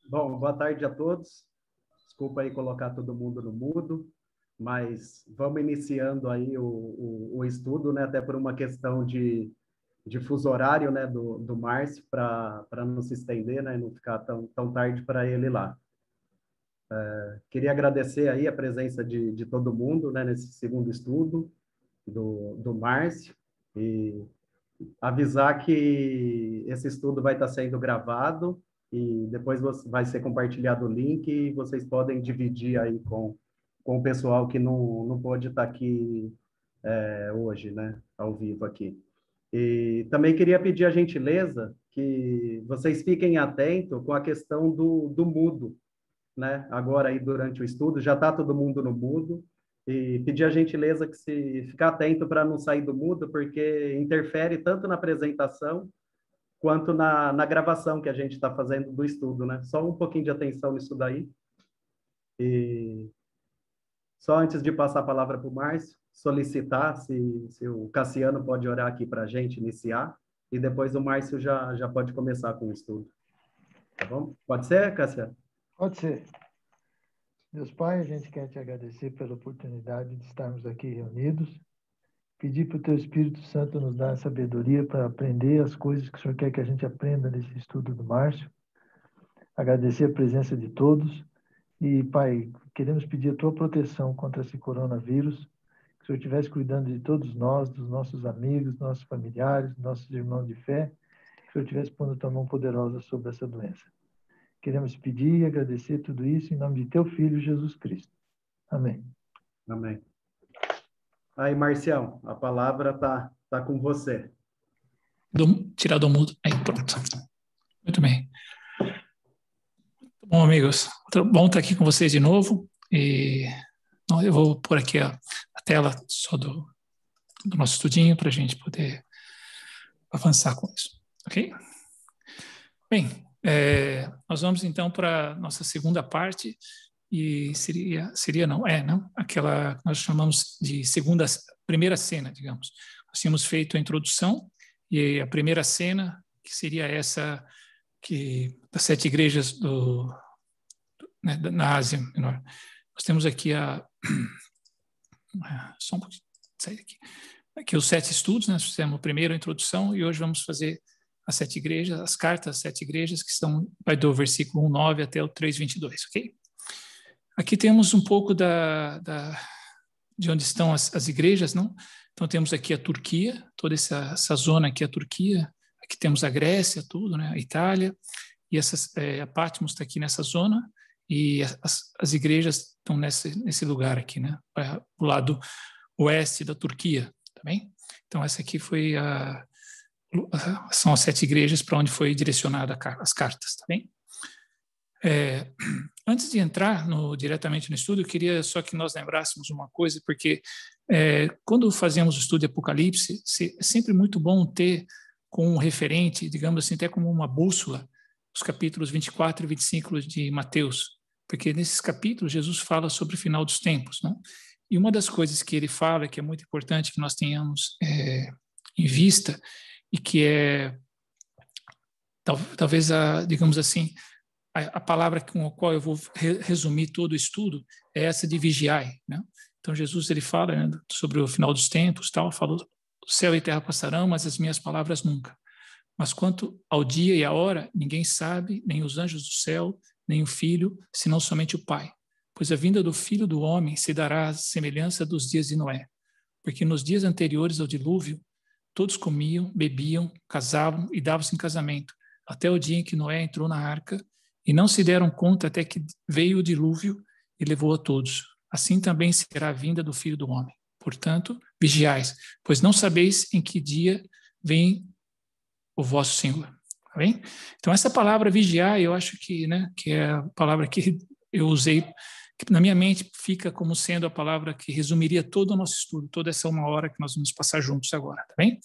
Bom, boa tarde a todos. Desculpa aí colocar todo mundo no mudo, mas vamos iniciando aí o estudo, né? Até por uma questão de fuso horário, né? Do Márcio, para não se estender, né? E não ficar tão tarde para ele lá. Queria agradecer aí a presença de todo mundo, né? Nesse segundo estudo do Márcio e avisar que esse estudo vai estar sendo gravado e depois vai ser compartilhado o link e vocês podem dividir aí com o pessoal que não pôde estar aqui hoje, né, ao vivo aqui. E também queria pedir a gentileza que vocês fiquem atentos com a questão do mudo, né? Agora aí durante o estudo, já está todo mundo no mudo, e pedir a gentileza que se ficar atento para não sair do mudo, porque interfere tanto na apresentação quanto na gravação que a gente está fazendo do estudo, né? Só um pouquinho de atenção nisso daí. E só antes de passar a palavra para o Márcio, solicitar se o Cassiano pode orar aqui para a gente iniciar, e depois o Márcio já pode começar com o estudo. Tá bom? Pode ser, Cassiano? Pode ser. Deus Pai, a gente quer te agradecer pela oportunidade de estarmos aqui reunidos. Pedir para o Teu Espírito Santo nos dar a sabedoria para aprender as coisas que o Senhor quer que a gente aprenda nesse estudo do Márcio. Agradecer a presença de todos. E, Pai, queremos pedir a Tua proteção contra esse coronavírus. Que o Senhor estivesse cuidando de todos nós, dos nossos amigos, nossos familiares, nossos irmãos de fé. Que o Senhor estivesse pondo a Tua mão poderosa sobre essa doença. Queremos pedir e agradecer tudo isso em nome de Teu Filho, Jesus Cristo. Amém. Amém. Aí, Marcião, a palavra tá com você. Tirar do mudo. Aí, pronto. Muito bem. Bom, amigos, bom estar aqui com vocês de novo. E eu vou pôr aqui a tela só do nosso estudinho para a gente poder avançar com isso. Ok? Bem, nós vamos então para a nossa segunda parte, e não, aquela que nós chamamos de primeira cena, digamos. Nós tínhamos feito a introdução, e a primeira cena, que seria essa das 7 igrejas na Ásia Menor. Nós temos aqui só um pouquinho, sair daqui. Aqui os 7 estudos, né? Nós fizemos primeiro a introdução, e hoje vamos fazer as 7 igrejas, as cartas às 7 igrejas, que vai do versículo 1:9 até o 3:22, ok? Aqui temos um pouco de onde estão as igrejas, não? Então temos aqui a Turquia, toda essa zona aqui é a Turquia, aqui temos a Grécia, tudo, né? A Itália, e a Patmos está aqui nessa zona, e as igrejas estão nesse lugar aqui, né? O lado oeste da Turquia, tá bem? Então essa aqui são as 7 igrejas para onde foi direcionada as cartas, tá bem? Antes de entrar diretamente no estudo, eu queria só que nós lembrássemos uma coisa, porque quando fazemos o estudo de Apocalipse, é sempre muito bom ter como um referente, digamos assim, até como uma bússola, os capítulos 24 e 25 de Mateus, porque nesses capítulos Jesus fala sobre o final dos tempos, né? E uma das coisas que ele fala, que é muito importante que nós tenhamos em vista, e que talvez, digamos assim, a palavra com a qual eu vou resumir todo o estudo é essa de vigiai, né? Então Jesus ele fala, né, sobre o final dos tempos, falou: o céu e a terra passarão, mas as minhas palavras nunca. Mas quanto ao dia e à hora, ninguém sabe, nem os anjos do céu, nem o Filho, senão somente o Pai. Pois a vinda do Filho do Homem se dará à semelhança dos dias de Noé. Porque nos dias anteriores ao dilúvio, todos comiam, bebiam, casavam e davam-se em casamento, até o dia em que Noé entrou na arca, e não se deram conta até que veio o dilúvio e levou a todos. Assim também será a vinda do Filho do Homem. Portanto, vigiais, pois não sabeis em que dia vem o vosso Senhor. Tá bem? Então, essa palavra vigiar, eu acho que é a palavra que eu usei, que na minha mente fica como sendo a palavra que resumiria todo o nosso estudo, toda essa 1 hora que nós vamos passar juntos agora, tá bem?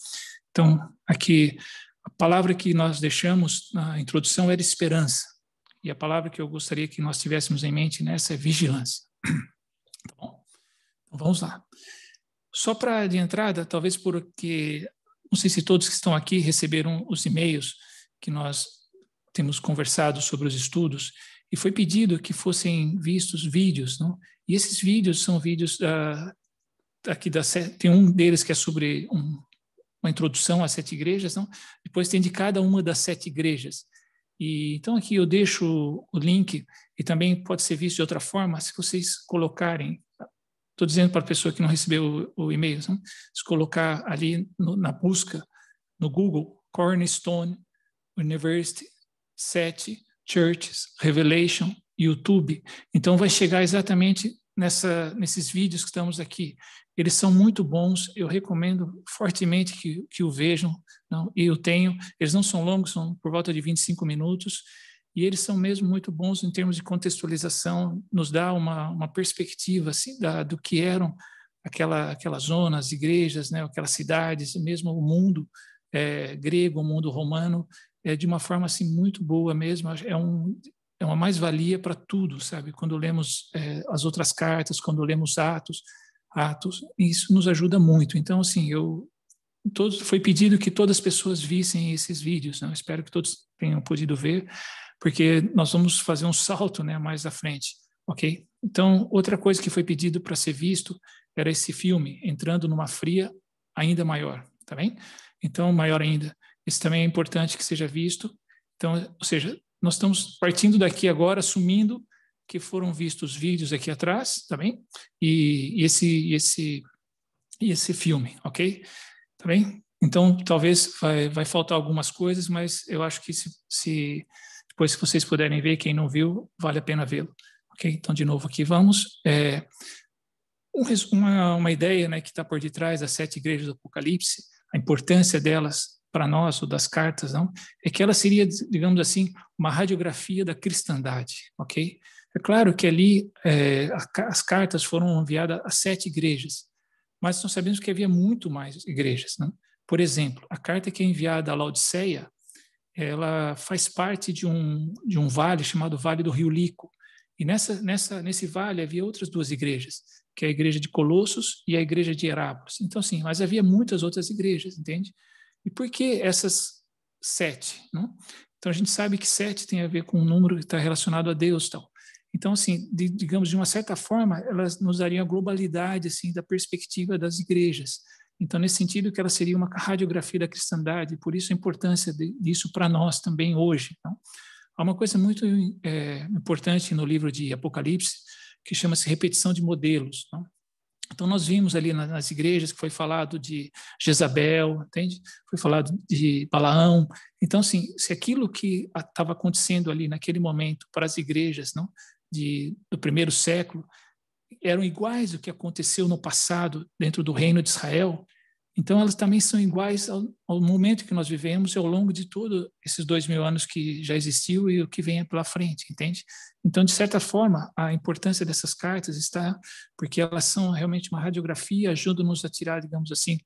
Então, aqui, a palavra que nós deixamos na introdução era esperança, e a palavra que eu gostaria que nós tivéssemos em mente nessa é vigilância. Tá bom? Então, vamos lá. Só para de entrada, talvez porque, não sei se todos que estão aqui receberam os e-mails que nós temos conversado sobre os estudos, e foi pedido que fossem vistos vídeos, não? E esses vídeos são vídeos aqui tem um deles que é sobre uma introdução às 7 igrejas, não? Depois tem de cada uma das 7 igrejas. E então aqui eu deixo o link, e também pode ser visto de outra forma, se vocês colocarem, estou dizendo para a pessoa que não recebeu o e-mail, não? Se colocar ali na busca, no Google, Cornerstone University 7 Churches, Revelation, YouTube. Então vai chegar exatamente nesses vídeos que estamos aqui. Eles são muito bons, eu recomendo fortemente que o vejam, não? E eu tenho, eles não são longos, são por volta de 25 minutos, e eles são mesmo muito bons em termos de contextualização, nos dá uma perspectiva assim, do que eram aquelas zonas, igrejas, né? Aquelas cidades, mesmo o mundo grego, o mundo romano, de uma forma assim muito boa mesmo, é uma mais-valia para tudo, sabe? Quando lemos as outras cartas, quando lemos Atos, isso nos ajuda muito. Então, assim, foi pedido que todas as pessoas vissem esses vídeos, né? Espero que todos tenham podido ver, porque nós vamos fazer um salto, né, mais à frente, ok? Então, outra coisa que foi pedido para ser visto era esse filme, Entrando numa Fria Ainda Maior, tá bem? Então, maior ainda. Esse também é importante que seja visto. Então, ou seja, nós estamos partindo daqui agora, assumindo que foram vistos vídeos aqui atrás, tá bem? E esse filme, ok? Tá bem? Então, talvez vai faltar algumas coisas, mas eu acho que depois, se vocês puderem ver, quem não viu, vale a pena vê-lo. Ok? Então, de novo aqui, vamos. Uma ideia, né, que está por detrás das 7 igrejas do Apocalipse, a importância delas para nós, ou das cartas, não, é que ela seria, digamos assim, uma radiografia da cristandade, ok? É claro que ali as cartas foram enviadas a 7 igrejas, mas nós sabemos que havia muito mais igrejas, não? Por exemplo, a carta que é enviada a Laodiceia, ela faz parte de um vale chamado Vale do Rio Lico, e nesse vale havia outras 2 igrejas, que é a igreja de Colossos e a igreja de Herápolis. Então, sim, mas havia muitas outras igrejas, entende? E por que essas 7? Não? Então, a gente sabe que 7 tem a ver com um número que está relacionado a Deus. Tal. Então, assim, digamos, de uma certa forma, elas nos dariam a globalidade assim, da perspectiva das igrejas. Então, nesse sentido, que ela seria uma radiografia da cristandade, por isso a importância disso para nós também hoje. Não? Há uma coisa muito importante no livro de Apocalipse, que chama-se repetição de modelos. Não? Então, nós vimos ali nas igrejas que foi falado de Jezabel, entende? Foi falado de Balaão. Então, assim, se aquilo que estava acontecendo ali naquele momento para as igrejas, não, do primeiro século eram iguais ao que aconteceu no passado dentro do reino de Israel, então elas também são iguais ao momento que nós vivemos e ao longo de todos esses 2000 anos que já existiu e o que vem pela frente, entende? Então, de certa forma, a importância dessas cartas está porque elas são realmente uma radiografia, ajudam-nos a tirar, digamos assim,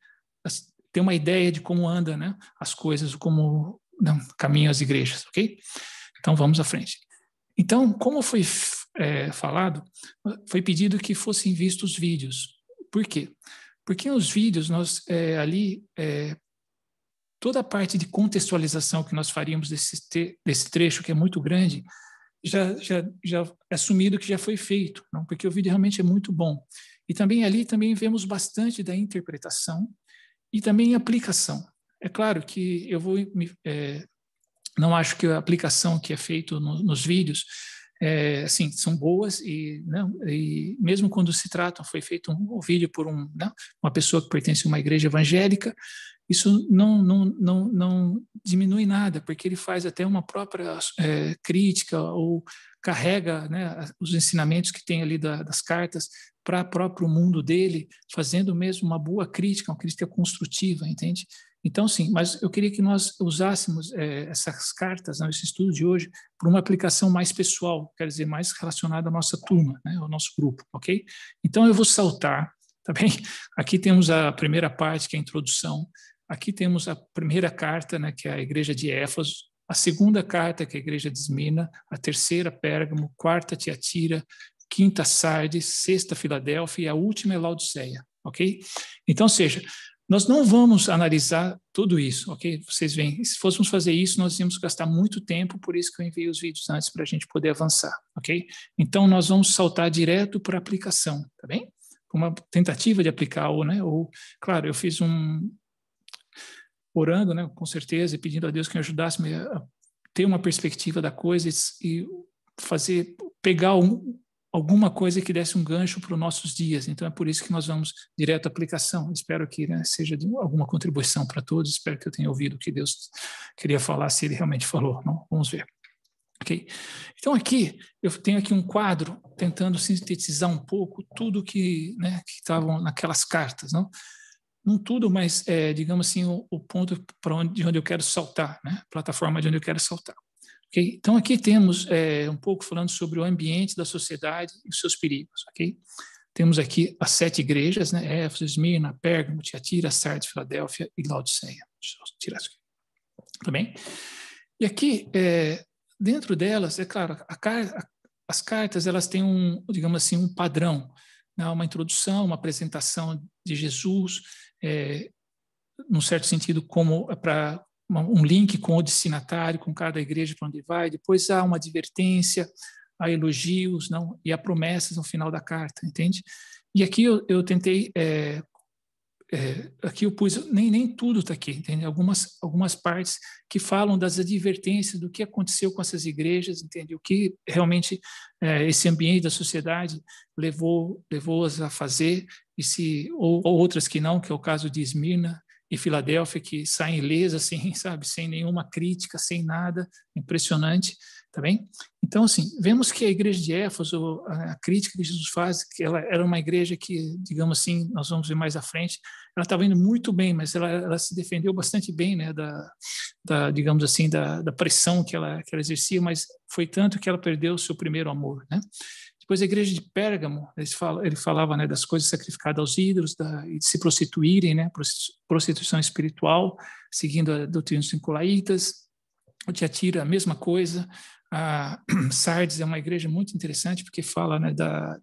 ter uma ideia de como andam, né, as coisas, como caminham as igrejas, ok? Então, vamos à frente. Então, como foi falado, foi pedido que fossem vistos vídeos. Por quê? Porque os vídeos, toda a parte de contextualização que nós faríamos desse trecho, que é muito grande, já é assumido que já foi feito, não? Porque o vídeo realmente é muito bom. E também ali vemos bastante da interpretação e também aplicação. É claro que eu não acho que a aplicação que é feita nos vídeos assim, são boas e mesmo quando foi feito um vídeo por uma pessoa que pertence a uma igreja evangélica, isso não diminui nada, porque ele faz até uma própria crítica ou carrega, né, os ensinamentos que tem ali das cartas para o próprio mundo dele, fazendo mesmo uma boa crítica, uma crítica construtiva, entende? Então, sim, mas eu queria que nós usássemos essas cartas, esse estudo de hoje, para uma aplicação mais pessoal, quer dizer, mais relacionada à nossa turma, né, ao nosso grupo, ok? Então, eu vou saltar, tá bem? Aqui temos a primeira parte, que é a introdução. Aqui temos a primeira carta, né, que é a igreja de Éfeso. A segunda carta, que é a igreja de Esmina. A terceira, Pérgamo. Quarta, Tiatira. Quinta, Sardes. Sexta, Filadélfia. E a última é Laodiceia, ok? Então, ou seja, Nós não vamos analisar tudo isso, ok? Vocês veem, se fôssemos fazer isso, nós íamos gastar muito tempo, por isso que eu enviei os vídeos antes para a gente poder avançar, ok? Então, nós vamos saltar direto para a aplicação, tá bem? Uma tentativa de aplicar, ou, claro, eu fiz orando, né, com certeza, e pedindo a Deus que me ajudasse a ter uma perspectiva da coisa e pegar alguma coisa que desse um gancho para os nossos dias. Então, é por isso que nós vamos direto à aplicação. Espero que, né, seja de alguma contribuição para todos. Espero que eu tenha ouvido o que Deus queria falar, se Ele realmente falou. Não? Vamos ver. Okay? Então, aqui, eu tenho aqui um quadro tentando sintetizar um pouco tudo que estavam naquelas cartas. Não tudo, mas, digamos assim, o ponto de onde eu quero saltar, né? Plataforma de onde eu quero saltar. Okay? Então, aqui temos um pouco falando sobre o ambiente da sociedade e os seus perigos. Okay? Temos aqui as 7 igrejas, né? Éfeso, Esmirna, Pérgamo, Tiatira, Sardes, Filadélfia e Laodiceia. Deixa eu tirar isso aqui. Tá bem? E aqui, dentro delas, é claro, as cartas elas têm digamos assim, um padrão, né? Uma introdução, uma apresentação de Jesus, num certo sentido, como para um link com o destinatário, com cada igreja para onde vai. Depois há uma advertência, há elogios, e há promessas no final da carta, entende? E aqui eu tentei, aqui eu pus, nem tudo está aqui, entende? Algumas partes que falam das advertências do que aconteceu com essas igrejas, entende? O que realmente esse ambiente da sociedade levou-as a fazer, ou outras que não, que é o caso de Esmirna e Filadélfia, que saem ilesas, assim, sabe, sem nenhuma crítica, sem nada, impressionante, tá bem? Então, assim, vemos que a igreja de Éfeso, a crítica que Jesus faz, que ela era uma igreja que, digamos assim, nós vamos ver mais à frente, ela estava indo muito bem, mas ela se defendeu bastante bem, né, digamos assim, da pressão que ela exercia, mas foi tanto que ela perdeu o seu primeiro amor, né? Depois a igreja de Pérgamo, ele falava, né, das coisas sacrificadas aos ídolos, e de se prostituírem, né, prostituição espiritual, seguindo a doutrina dos nicolaítas. O Tiatira, a mesma coisa. A Sardes é uma igreja muito interessante, porque fala, né,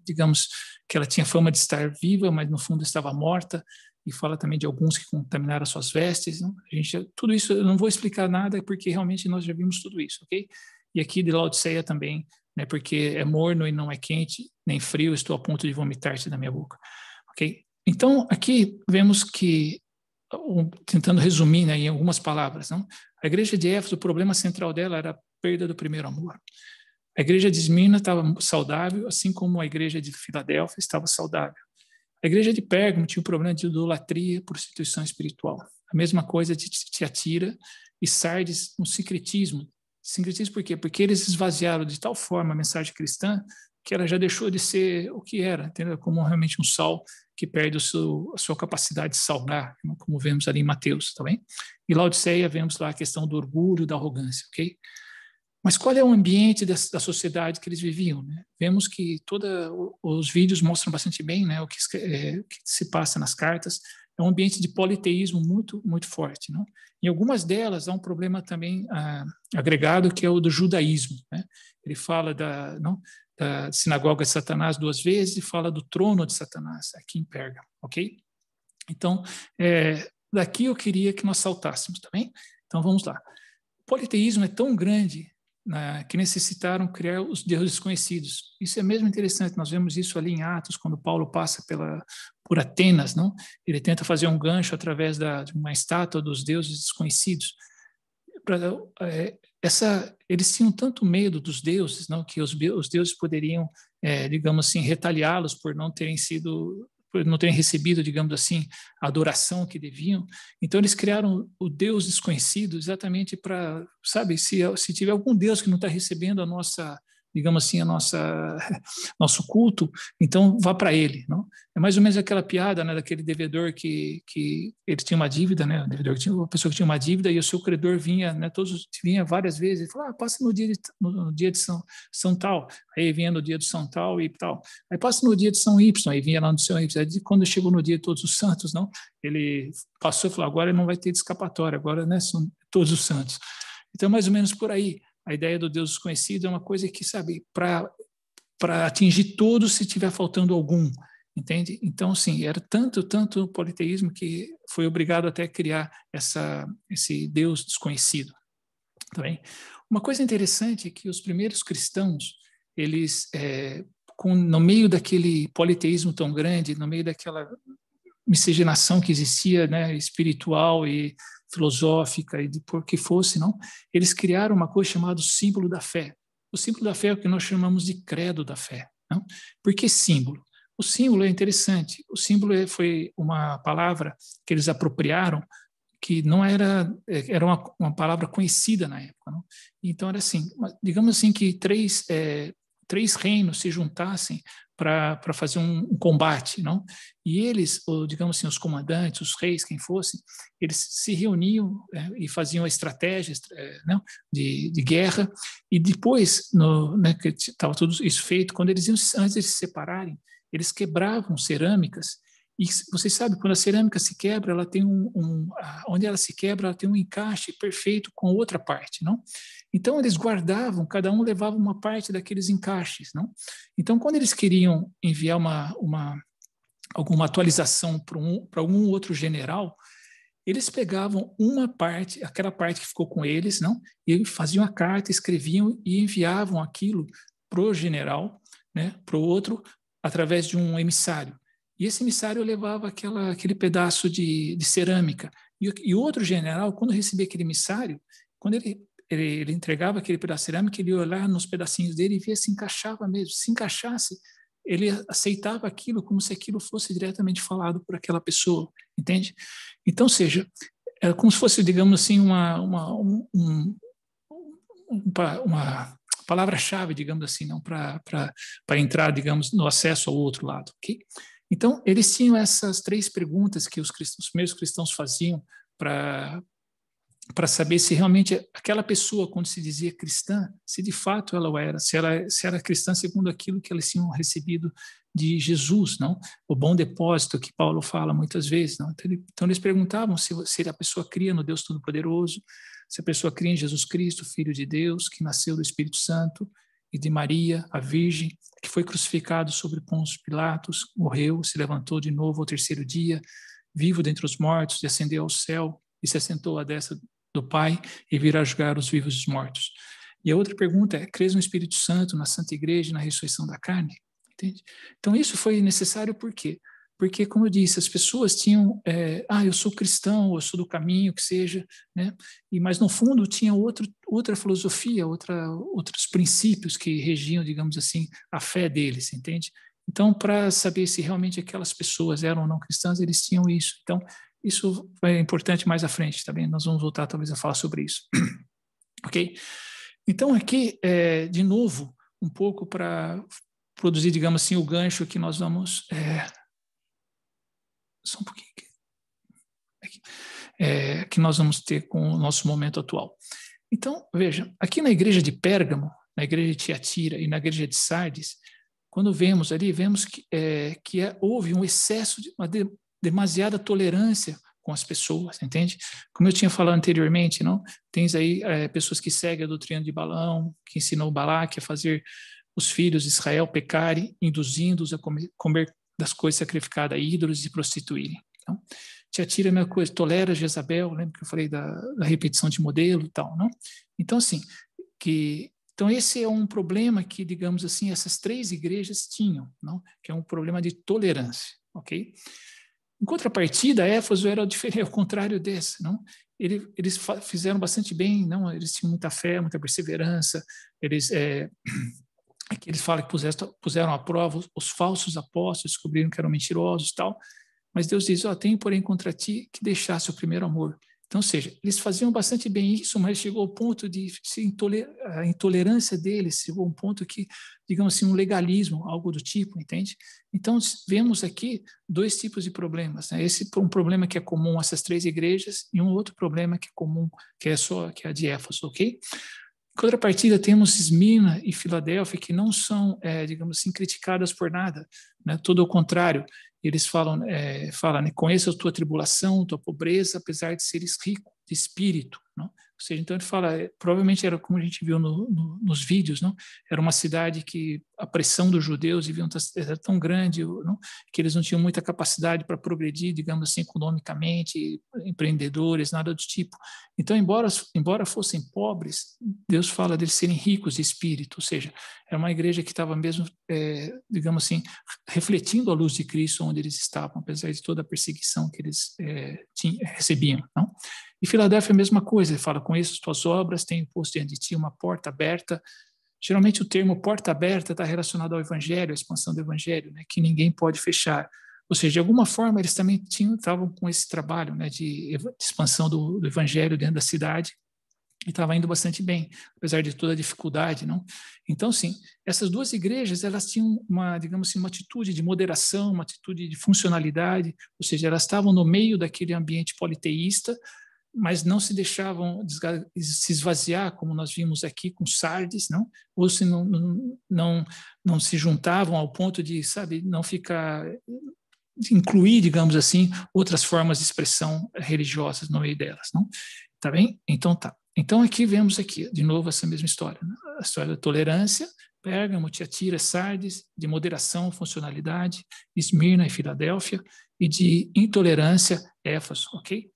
digamos, que ela tinha fama de estar viva, mas no fundo estava morta, e fala também de alguns que contaminaram as suas vestes. Não? Tudo isso eu não vou explicar nada, porque realmente nós já vimos tudo isso, ok? E aqui de Laodiceia também, né, porque é morno e não é quente, nem frio, estou a ponto de vomitar-te da minha boca. Ok? Então, aqui vemos que, tentando resumir, né, em algumas palavras, não? A igreja de Éfeso, o problema central dela era a perda do primeiro amor. A igreja de Esmirna estava saudável, assim como a igreja de Filadélfia estava saudável. A igreja de Pérgamo tinha o problema de idolatria, prostituição espiritual. A mesma coisa de Tiatira e Sardes, um sincretismo. Sincretismo por quê? Porque eles esvaziaram de tal forma a mensagem cristã que ela já deixou de ser o que era, entendeu? Como realmente um sal que perde a sua capacidade de salgar, como vemos ali em Mateus, tá bem? E Laodiceia, vemos lá a questão do orgulho, da arrogância, ok? Mas qual é o ambiente da sociedade que eles viviam, né? Vemos que os vídeos mostram bastante bem, né, o que se passa nas cartas. É um ambiente de politeísmo muito, muito forte, não? Em algumas delas há um problema também agregado, que é o do judaísmo, né? Ele fala da sinagoga de Satanás 2 vezes e fala do trono de Satanás, aqui em Pérgamo, ok? Então, daqui eu queria que nós saltássemos, tá bem? Então, vamos lá. O politeísmo é tão grande, né, que necessitaram criar os deuses desconhecidos. Isso é mesmo interessante, nós vemos isso ali em Atos, quando Paulo passa por Atenas, não? Ele tenta fazer um gancho através de uma estátua dos deuses desconhecidos. Eles tinham tanto medo dos deuses, não, que os deuses poderiam, digamos assim, retaliá-los por não terem recebido, digamos assim, a adoração que deviam. Então, eles criaram o Deus desconhecido exatamente para, sabe, se tiver algum Deus que não está recebendo digamos assim, nosso culto, então vá para ele, não? É mais ou menos aquela piada, né, daquele devedor que ele tinha uma dívida, né, uma pessoa que tinha uma dívida e o seu credor vinha, né, vinha várias vezes, e falava, passa no dia de São tal, aí vinha no dia de São tal e tal, aí passa no dia de São Y, aí vinha lá no São Y, aí quando chegou no dia de Todos os Santos, não, ele passou e falou, agora não vai ter escapatória, agora, né, são Todos os Santos. Então, mais ou menos por aí. A ideia do Deus desconhecido é uma coisa que, sabe, para atingir todos se tiver faltando algum, entende? Então, sim, era tanto politeísmo que foi obrigado até a criar esse Deus desconhecido. Tá bem? Uma coisa interessante é que os primeiros cristãos, eles, no meio daquele politeísmo tão grande, no meio daquela miscigenação que existia, né, espiritual e filosófica, e de por que fosse, não, eles criaram uma coisa chamada símbolo da fé. O símbolo da fé é o que nós chamamos de credo da fé. Não? Por que símbolo? O símbolo é interessante. O símbolo foi uma palavra que eles apropriaram, que não era uma palavra conhecida na época. Não? Então, era assim, digamos assim que três reinos se juntassem para fazer um combate, não? E eles, digamos assim, os comandantes, os reis, quem fosse, eles se reuniam e faziam estratégias de guerra, e depois, que estava tudo isso feito, antes de se separarem, eles quebravam cerâmicas. E vocês sabem, quando a cerâmica se quebra, ela tem onde ela se quebra, ela tem um encaixe perfeito com outra parte, não? Então, eles guardavam, cada um levava uma parte daqueles encaixes, não? Então, quando eles queriam enviar alguma atualização para algum outro general, eles pegavam uma parte, aquela parte que ficou com eles, não? E faziam a carta, escreviam e enviavam aquilo para o general, né? Para o outro, através de um emissário. E esse emissário levava aquele pedaço de cerâmica. E o outro general, quando recebia aquele emissário, quando ele entregava aquele pedaço de cerâmica, ele ia olhar nos pedacinhos dele e via se encaixava mesmo. Se encaixasse, ele aceitava aquilo como se aquilo fosse diretamente falado por aquela pessoa, entende? Então, seja, era como se fosse, digamos assim, uma palavra-chave, digamos assim, não para entrar, digamos, no acesso ao outro lado, ok? Então, eles tinham essas 3 perguntas que os primeiros cristãos faziam para saber se realmente aquela pessoa, quando se dizia cristã, se de fato ela era, se era cristã segundo aquilo que eles tinham recebido de Jesus, não? O bom depósito que Paulo fala muitas vezes, não? Então eles perguntavam se a pessoa cria no Deus Todo-Poderoso, se a pessoa cria em Jesus Cristo, Filho de Deus, que nasceu do Espírito Santo e de Maria, a Virgem, que foi crucificado sobre Pôncio Pilatos, morreu, se levantou de novo ao 3º dia, vivo dentre os mortos, descendeu ao céu e se assentou à destra do Pai e virá julgar os vivos e os mortos. E a outra pergunta é: crês no Espírito Santo, na Santa Igreja e na ressurreição da carne? Entende? Então isso foi necessário por quê? Porque, como eu disse, as pessoas tinham, eu sou cristão, eu sou do caminho, que seja, né? Mas no fundo tinha outra filosofia, outros princípios que regiam, digamos assim, a fé deles, entende? Então, para saber se realmente aquelas pessoas eram ou não cristãs, eles tinham isso. Então, isso é importante mais à frente, tá bem? Nós vamos voltar talvez a falar sobre isso. Ok? Então, aqui, de novo, um pouco para produzir, digamos assim, o gancho que nós vamos... só um pouquinho aqui. Que nós vamos ter com o nosso momento atual. Então, veja, aqui na igreja de Pérgamo, na igreja de Tiatira e na igreja de Sardes, quando vemos ali, vemos que houve um excesso de uma demasiada tolerância com as pessoas, entende? Como eu tinha falado anteriormente, não? Tens aí pessoas que seguem a doutrina de Balaão, que ensinou Balaque a fazer os filhos de Israel pecarem, induzindo-os a comer das coisas sacrificadas a ídolos e prostituírem. Então, Tiatira é a mesma coisa, tolera Jezabel, lembra que eu falei da repetição de modelo e tal, não? Então, assim, então esse é um problema que, digamos assim, essas 3 igrejas tinham, não? Que é um problema de tolerância, ok? Em contrapartida, Éfeso era o contrário desse, não? Eles fizeram bastante bem, não? Eles tinham muita fé, muita perseverança, aqui eles falam que puseram à prova os falsos apóstolos, descobriram que eram mentirosos e tal, mas Deus diz, tenho porém contra ti que deixasse o primeiro amor. Então, ou seja, eles faziam bastante bem isso, mas chegou ao ponto de a intolerância deles, chegou a um ponto que, digamos assim, um legalismo, algo do tipo, entende? Então, vemos aqui 2 tipos de problemas, né? Esse um problema que é comum a essas 3 igrejas e um outro problema que é comum, que é a de Éfeso, ok? Em contrapartida, temos Esmirna e Filadélfia, que não são, digamos assim, criticadas por nada, né? Todo o contrário. Eles falam, né, conheça a tua tribulação, tua pobreza, apesar de seres rico de espírito, não? Ou seja, então ele fala, provavelmente era como a gente viu nos vídeos, não? Era uma cidade que a pressão dos judeus era tão grande, não? Que eles não tinham muita capacidade para progredir, digamos assim, economicamente, empreendedores, nada do tipo. Então, embora fossem pobres, Deus fala deles serem ricos de espírito, ou seja, era uma igreja que estava mesmo, digamos assim, refletindo a luz de Cristo onde eles estavam, apesar de toda a perseguição que eles recebiam, não? E Filadélfia é a mesma coisa, ele fala, conheço as tuas obras, tenho posto diante de ti uma porta aberta. Geralmente o termo porta aberta está relacionado ao evangelho, à expansão do evangelho, né, que ninguém pode fechar. Ou seja, de alguma forma eles também estavam com esse trabalho, né, de expansão do evangelho dentro da cidade, e estava indo bastante bem, apesar de toda a dificuldade, não? Então, sim, essas duas igrejas, elas tinham uma, digamos assim, uma atitude de moderação, uma atitude de funcionalidade, ou seja, elas estavam no meio daquele ambiente politeísta, mas não se deixavam se esvaziar, como nós vimos aqui com Sardes, não? Ou se não se juntavam ao ponto de, sabe, não ficar, de incluir, digamos assim, outras formas de expressão religiosas no meio delas, não? Tá bem? Então tá. Então aqui vemos aqui de novo essa mesma história, né? A história da tolerância, Pérgamo, Tiatira, Sardes, de moderação, funcionalidade, Esmirna e Filadélfia, e de intolerância, Éfeso, ok?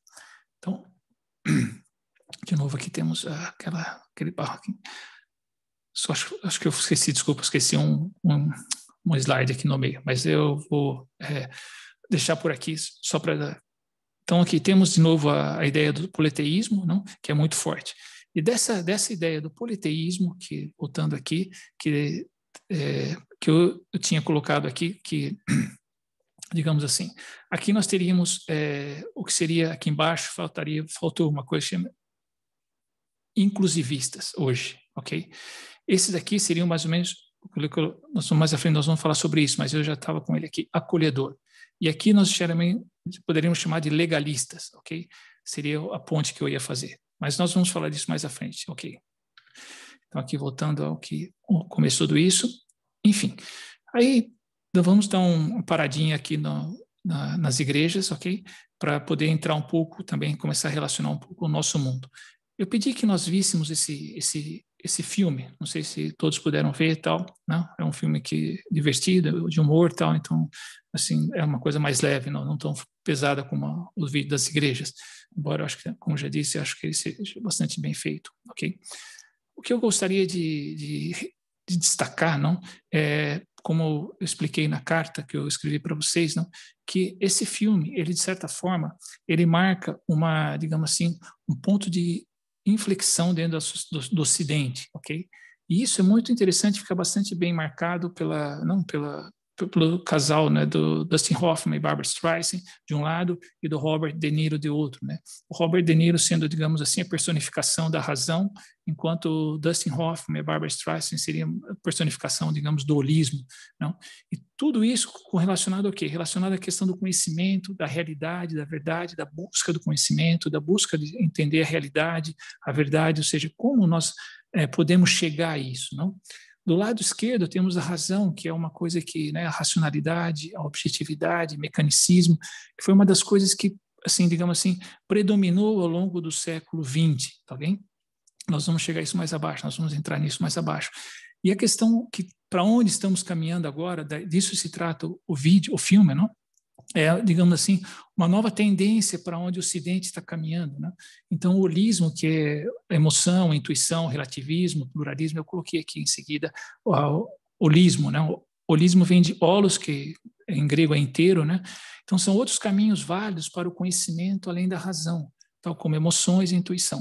Então, de novo, aqui temos aquele barro aqui. Só acho que eu esqueci, desculpa, esqueci um slide aqui no meio, mas eu vou deixar por aqui só para... Então, aqui temos de novo a ideia do politeísmo, não? Que é muito forte. E dessa ideia do politeísmo, que, voltando aqui, que eu tinha colocado aqui, que... digamos assim, aqui nós teríamos o que seria, aqui embaixo faltou uma coisa chamada inclusivistas hoje, ok? Esses daqui seriam mais ou menos, mais à frente nós vamos falar sobre isso, mas eu já estava com ele aqui, acolhedor. E aqui nós poderíamos chamar de legalistas, ok? Seria a ponte que eu ia fazer. Mas nós vamos falar disso mais à frente, ok? Então aqui voltando ao que começou tudo isso, enfim. Aí vamos dar uma paradinha aqui nas igrejas, ok? Para poder entrar um pouco também, começar a relacionar um pouco o nosso mundo. Eu pedi que nós víssemos esse filme, não sei se todos puderam ver e tal, não? É um filme divertido, de humor e tal, então, assim, é uma coisa mais leve, não tão pesada como os vídeos das igrejas, embora eu acho que, como eu já disse, acho que ele seja bastante bem feito, ok? O que eu gostaria de destacar, não, como eu expliquei na carta que eu escrevi para vocês, não, que esse filme, ele de certa forma, ele marca digamos assim, um ponto de inflexão dentro do Ocidente, ok? E isso é muito interessante, fica bastante bem marcado pelo casal, né, do Dustin Hoffman e Barbra Streisand, de um lado, e do Robert De Niro, de outro, né? O Robert De Niro sendo, digamos assim, a personificação da razão, enquanto o Dustin Hoffman e Barbra Streisand seriam a personificação, digamos, do holismo, não? E tudo isso relacionado ao quê? Relacionado à questão do conhecimento, da realidade, da verdade, da busca do conhecimento, da busca de entender a realidade, a verdade, ou seja, como nós podemos chegar a isso, não? Do lado esquerdo temos a razão, que é uma coisa que, né, a racionalidade, a objetividade, mecanicismo, que foi uma das coisas que, assim, digamos assim, predominou ao longo do século XX, tá bem? Nós vamos chegar a isso mais abaixo, nós vamos entrar nisso mais abaixo. E a questão que, para onde estamos caminhando agora, disso se trata o filme, não? Digamos assim, uma nova tendência para onde o Ocidente está caminhando, né? Então, o holismo, que é emoção, intuição, relativismo, pluralismo, eu coloquei aqui em seguida o holismo, né? O holismo vem de holos, que em grego é inteiro, né? Então, são outros caminhos válidos para o conhecimento além da razão, tal como emoções e intuição.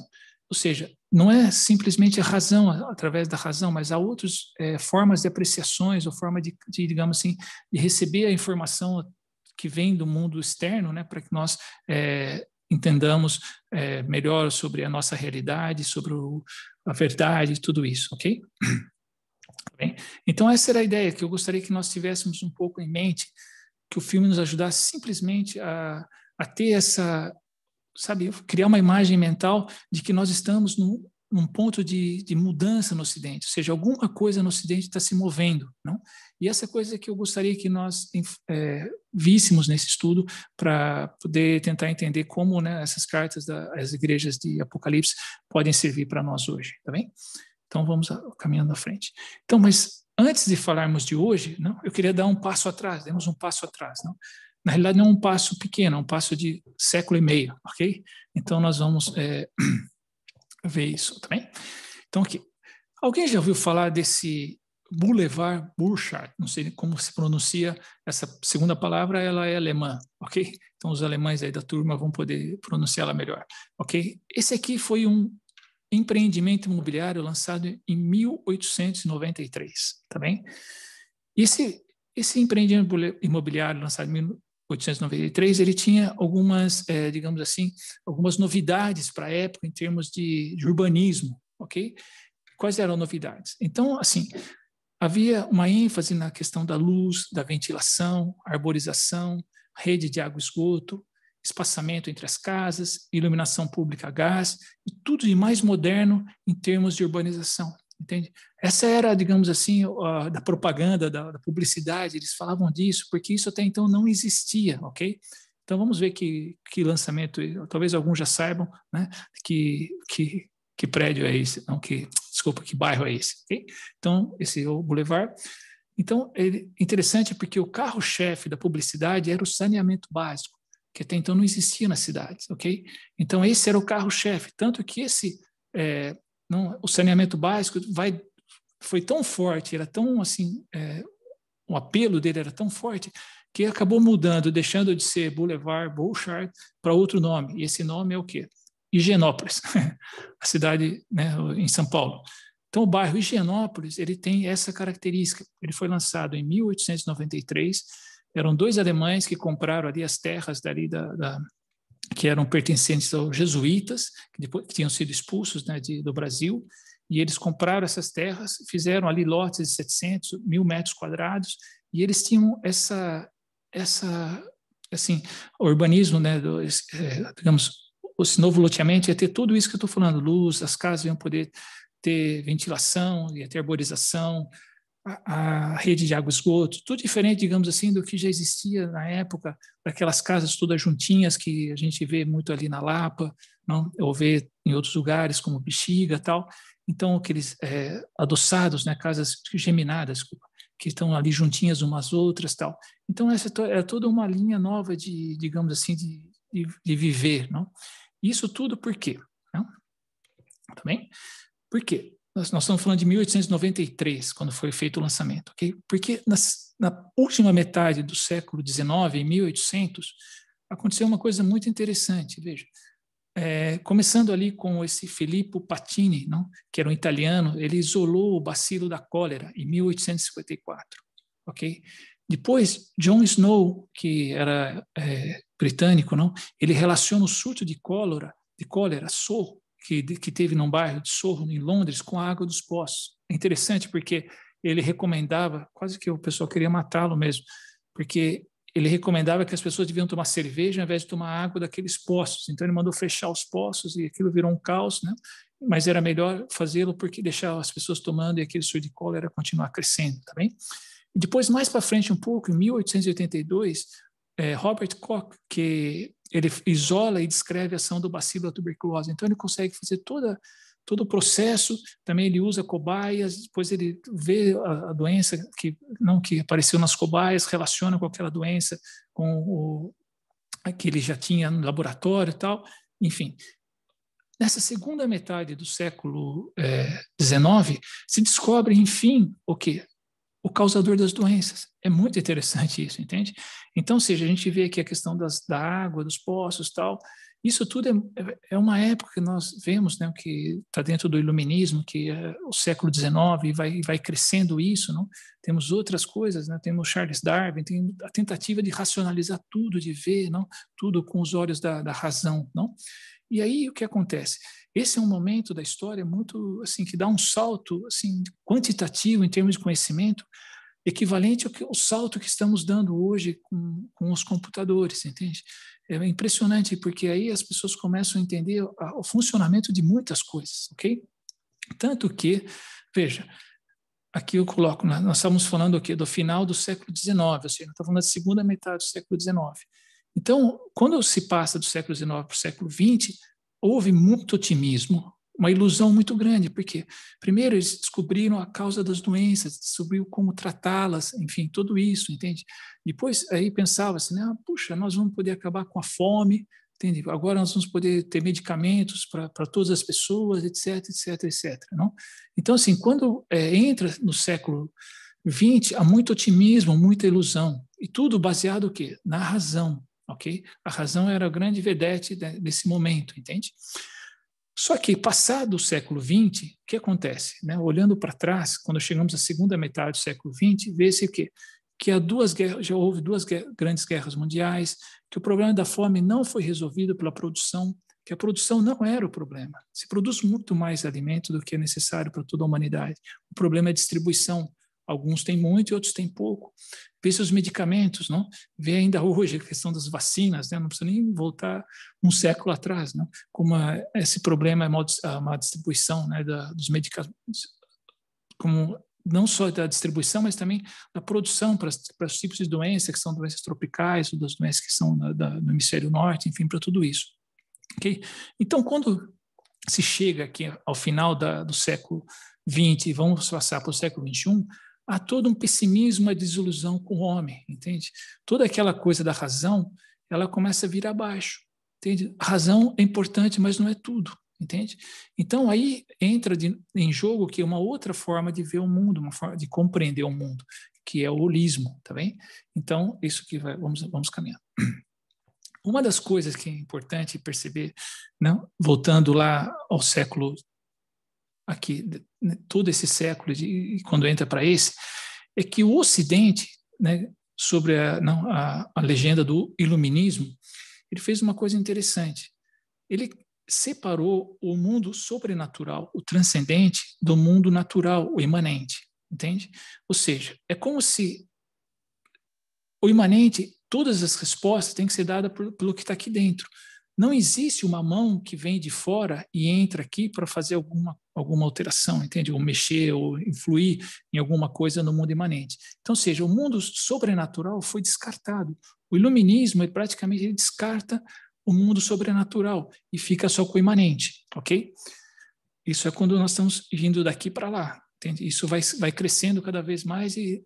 Ou seja, não é simplesmente a razão, através da razão, mas há outras formas de apreciações, ou forma de, digamos assim, de receber a informação que vem do mundo externo, né, para que nós entendamos melhor sobre a nossa realidade, sobre a verdade, tudo isso, ok? Bem, então essa era a ideia, que eu gostaria que nós tivéssemos um pouco em mente, que o filme nos ajudasse simplesmente a ter essa, sabe, criar uma imagem mental de que nós estamos num ponto de mudança no Ocidente, ou seja, alguma coisa no Ocidente está se movendo, não? E essa coisa que eu gostaria que nós víssemos nesse estudo para poder tentar entender como, né, essas cartas das igrejas de Apocalipse podem servir para nós hoje, tá bem? Então vamos caminhando à frente. Então, mas antes de falarmos de hoje, não, eu queria dar um passo atrás, demos um passo atrás, não? Na realidade não é um passo pequeno, é um passo de século e meio, ok? Então nós vamos ver isso também. Então, aqui. Alguém já ouviu falar desse Boulevard Burchard? Não sei como se pronuncia essa segunda palavra, ela é alemã, ok? Então, os alemães aí da turma vão poder pronunciá-la melhor, ok? Esse aqui foi um empreendimento imobiliário lançado em 1893, tá bem? Esse empreendimento imobiliário lançado em 1893, ele tinha algumas, digamos assim, algumas novidades para a época em termos de urbanismo, ok? Quais eram as novidades? Então, assim, havia uma ênfase na questão da luz, da ventilação, arborização, rede de água e esgoto, espaçamento entre as casas, iluminação pública a gás, e tudo de mais moderno em termos de urbanização. Entende? Essa era, digamos assim, da propaganda, da publicidade, eles falavam disso, porque isso até então não existia, ok? Então vamos ver que lançamento, talvez alguns já saibam, né, que prédio é esse, não, desculpa, que bairro é esse, ok? Então, esse é o Boulevard. Então, é interessante porque o carro-chefe da publicidade era o saneamento básico, que até então não existia nas cidades, ok? Então, esse era o carro-chefe, tanto que o saneamento básico foi tão forte, era tão assim, o apelo dele era tão forte que acabou mudando, deixando de ser Boulevard Burchard para outro nome. E esse nome é o quê? Higienópolis, a cidade, né, em São Paulo. Então, o bairro Higienópolis, ele tem essa característica. Ele foi lançado em 1893. Eram 2 alemães que compraram ali as terras dali que eram pertencentes aos jesuítas, que tinham sido expulsos, né, do Brasil, e eles compraram essas terras, fizeram ali lotes de 700, 1.000 metros quadrados, e eles tinham assim, o urbanismo, né, digamos, esse novo loteamento ia ter tudo isso que eu estou falando, luz, as casas iam poder ter ventilação, ia ter arborização, a rede de água e esgoto, tudo diferente, digamos assim, do que já existia na época, daquelas casas todas juntinhas que a gente vê muito ali na Lapa, não? Ou vê em outros lugares como Bexiga e tal. Então, aqueles adoçados, né, casas geminadas, que estão ali juntinhas umas às outras tal. Então, essa é toda uma linha nova de, digamos assim, de viver, não? Isso tudo por quê? Não? Também? Por quê? Nós estamos falando de 1893, quando foi feito o lançamento, ok? Porque na última metade do século XIX, em 1800, aconteceu uma coisa muito interessante, veja. Começando ali com esse Filippo Patini, não? Que era um italiano, ele isolou o bacilo da cólera em 1854, ok? Depois, John Snow, que era britânico, não? Ele relaciona o surto de cólera, Sorro, que teve num bairro de Sorro, em Londres, com a água dos poços. É interessante porque ele recomendava, quase que o pessoal queria matá-lo mesmo, porque ele recomendava que as pessoas deviam tomar cerveja ao invés de tomar água daqueles poços. Então, ele mandou fechar os poços e aquilo virou um caos, né? Mas era melhor fazê-lo porque deixar as pessoas tomando e aquele surto de cólera continuar crescendo, tá bem? E depois, mais para frente um pouco, em 1882, Robert Koch, que ele isola e descreve a ação do bacilo da tuberculose. Então, ele consegue fazer todo o processo, também ele usa cobaias, depois ele vê a doença que apareceu nas cobaias, relaciona com aquela doença, com que ele já tinha no laboratório e tal, enfim. Nessa segunda metade do século XIX, se descobre, enfim, o quê? O causador das doenças. É muito interessante isso, entende? Então, ou seja, a gente vê aqui a questão da água, dos poços e tal. Isso tudo é uma época que nós vemos, né, que está dentro do iluminismo, que é o século XIX, e vai crescendo isso, não? Temos outras coisas, né? Temos Charles Darwin, tem a tentativa de racionalizar tudo, de ver, não? Tudo com os olhos da razão, não? E aí o que acontece? Esse é um momento da história muito assim que dá um salto assim quantitativo em termos de conhecimento, equivalente ao salto que estamos dando hoje com os computadores, entende? É impressionante porque aí as pessoas começam a entender o funcionamento de muitas coisas, ok? Tanto que, veja, aqui eu coloco, nós estamos falando aqui do final do século XIX, ou seja, nós estamos falando da segunda metade do século XIX. Então, quando se passa do século XIX para o século XX, houve muito otimismo, uma ilusão muito grande, porque primeiro eles descobriram a causa das doenças, descobriram como tratá-las, enfim, tudo isso, entende? Depois aí pensava-se, né, puxa, nós vamos poder acabar com a fome, entende? Agora nós vamos poder ter medicamentos para todas as pessoas, etc, etc, etc, não? Então, assim, quando entra no século XX, há muito otimismo, muita ilusão, e tudo baseado o quê? Na razão, ok? A razão era a grande vedete desse momento, entende? Só que, passado o século XX, o que acontece? Né? Olhando para trás, quando chegamos à segunda metade do século XX, vê-se o quê? Que já houve duas grandes guerras mundiais, que o problema da fome não foi resolvido pela produção, que a produção não era o problema. Se produz muito mais alimento do que é necessário para toda a humanidade. O problema é a distribuição. Alguns têm muito e outros têm pouco. Vê-se os medicamentos, não? Vê ainda hoje a questão das vacinas, né? Não precisa nem voltar um século atrás, não? Como esse problema é a má distribuição, né, dos medicamentos, como não só da distribuição, mas também da produção para os tipos de doenças que são doenças tropicais, ou das doenças que são no hemisfério norte, enfim, para tudo isso. Okay? Então, quando se chega aqui ao final do século XX e vamos passar para o século XXI, há todo um pessimismo, uma desilusão com o homem, entende? Toda aquela coisa da razão, ela começa a vir abaixo, entende? A razão é importante, mas não é tudo, entende? Então, aí entra em jogo que é uma outra forma de ver o mundo, uma forma de compreender o mundo, que é o holismo, tá bem? Então, isso que vamos caminhando. Uma das coisas que é importante perceber, não? Voltando lá ao século, aqui, todo esse século, e quando entra para esse, é que o Ocidente, né, sobre a legenda do iluminismo, ele fez uma coisa interessante. Ele separou o mundo sobrenatural, o transcendente, do mundo natural, o imanente, entende? Ou seja, é como se o imanente, todas as respostas têm que ser dadas pelo que está aqui dentro. Não existe uma mão que vem de fora e entra aqui para fazer alguma alteração, entende? Ou mexer, ou influir em alguma coisa no mundo imanente. Então, ou seja, o mundo sobrenatural foi descartado. O iluminismo, ele praticamente descarta o mundo sobrenatural e fica só com o imanente, ok? Isso é quando nós estamos vindo daqui para lá, entende? Isso vai crescendo cada vez mais e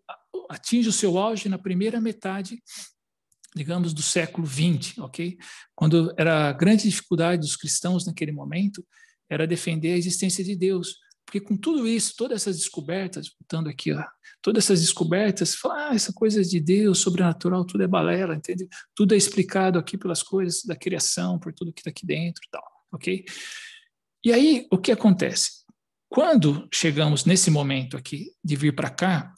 atinge o seu auge na primeira metade, digamos, do século XX, ok? Quando era a grande dificuldade dos cristãos naquele momento era defender a existência de Deus, porque com tudo isso, todas essas descobertas, voltando aqui, ó, todas essas descobertas, essa coisa de Deus, sobrenatural, tudo é balela, entende? Tudo é explicado aqui pelas coisas da criação, por tudo que está aqui dentro e tal, ok? E aí, o que acontece? Quando chegamos nesse momento aqui de vir para cá,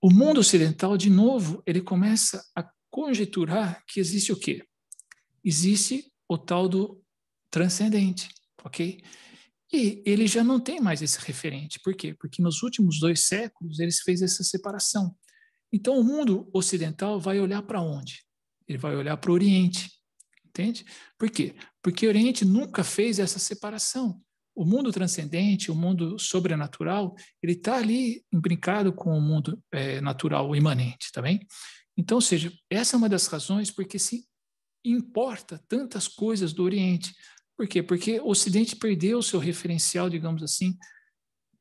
o mundo ocidental, de novo, ele começa a conjecturar que existe o quê? Existe o tal do transcendente, ok? E ele já não tem mais esse referente. Por quê? Porque nos últimos 2 séculos eles fez essa separação. Então o mundo ocidental vai olhar para onde? Ele vai olhar para o Oriente, entende? Por quê? Porque o Oriente nunca fez essa separação. O mundo transcendente, o mundo sobrenatural, ele está ali imbricado com o mundo natural, o imanente, tá bem? Então, ou seja, essa é uma das razões porque se importa tantas coisas do Oriente. Por quê? Porque o Ocidente perdeu o seu referencial, digamos assim,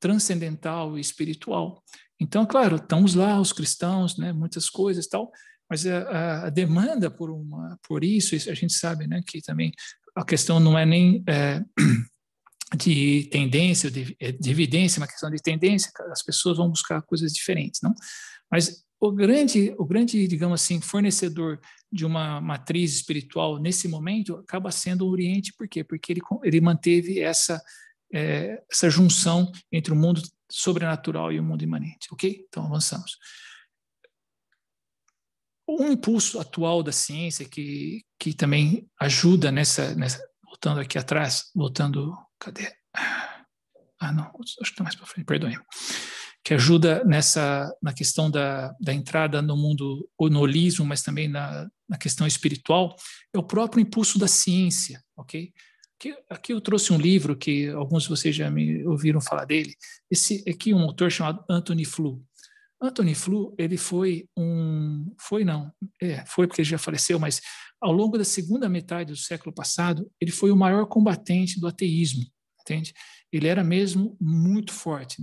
transcendental e espiritual. Então, claro, estamos lá, os cristãos, né, muitas coisas e tal, mas a demanda por isso, a gente sabe, né, que também a questão não é nem de tendência, de evidência, uma questão de tendência, as pessoas vão buscar coisas diferentes, não? Mas o grande, digamos assim, fornecedor de uma matriz espiritual nesse momento acaba sendo o Oriente. Por quê? Porque ele manteve essa junção entre o mundo sobrenatural e o mundo imanente, ok? Então, avançamos. Um impulso atual da ciência que também ajuda nessa, voltando aqui atrás, cadê? Não, acho que está mais para frente, perdoe. Que ajuda na questão da entrada no mundo, no holismo, mas também na questão espiritual, é o próprio impulso da ciência, ok? O Aqui eu trouxe um livro que alguns de vocês já me ouviram falar dele. Esse aqui é um autor chamado Antony Flew. Antony Flew, ele foi porque ele já faleceu, mas ao longo da segunda metade do século passado, ele foi o maior combatente do ateísmo, entende? Ele era mesmo muito forte.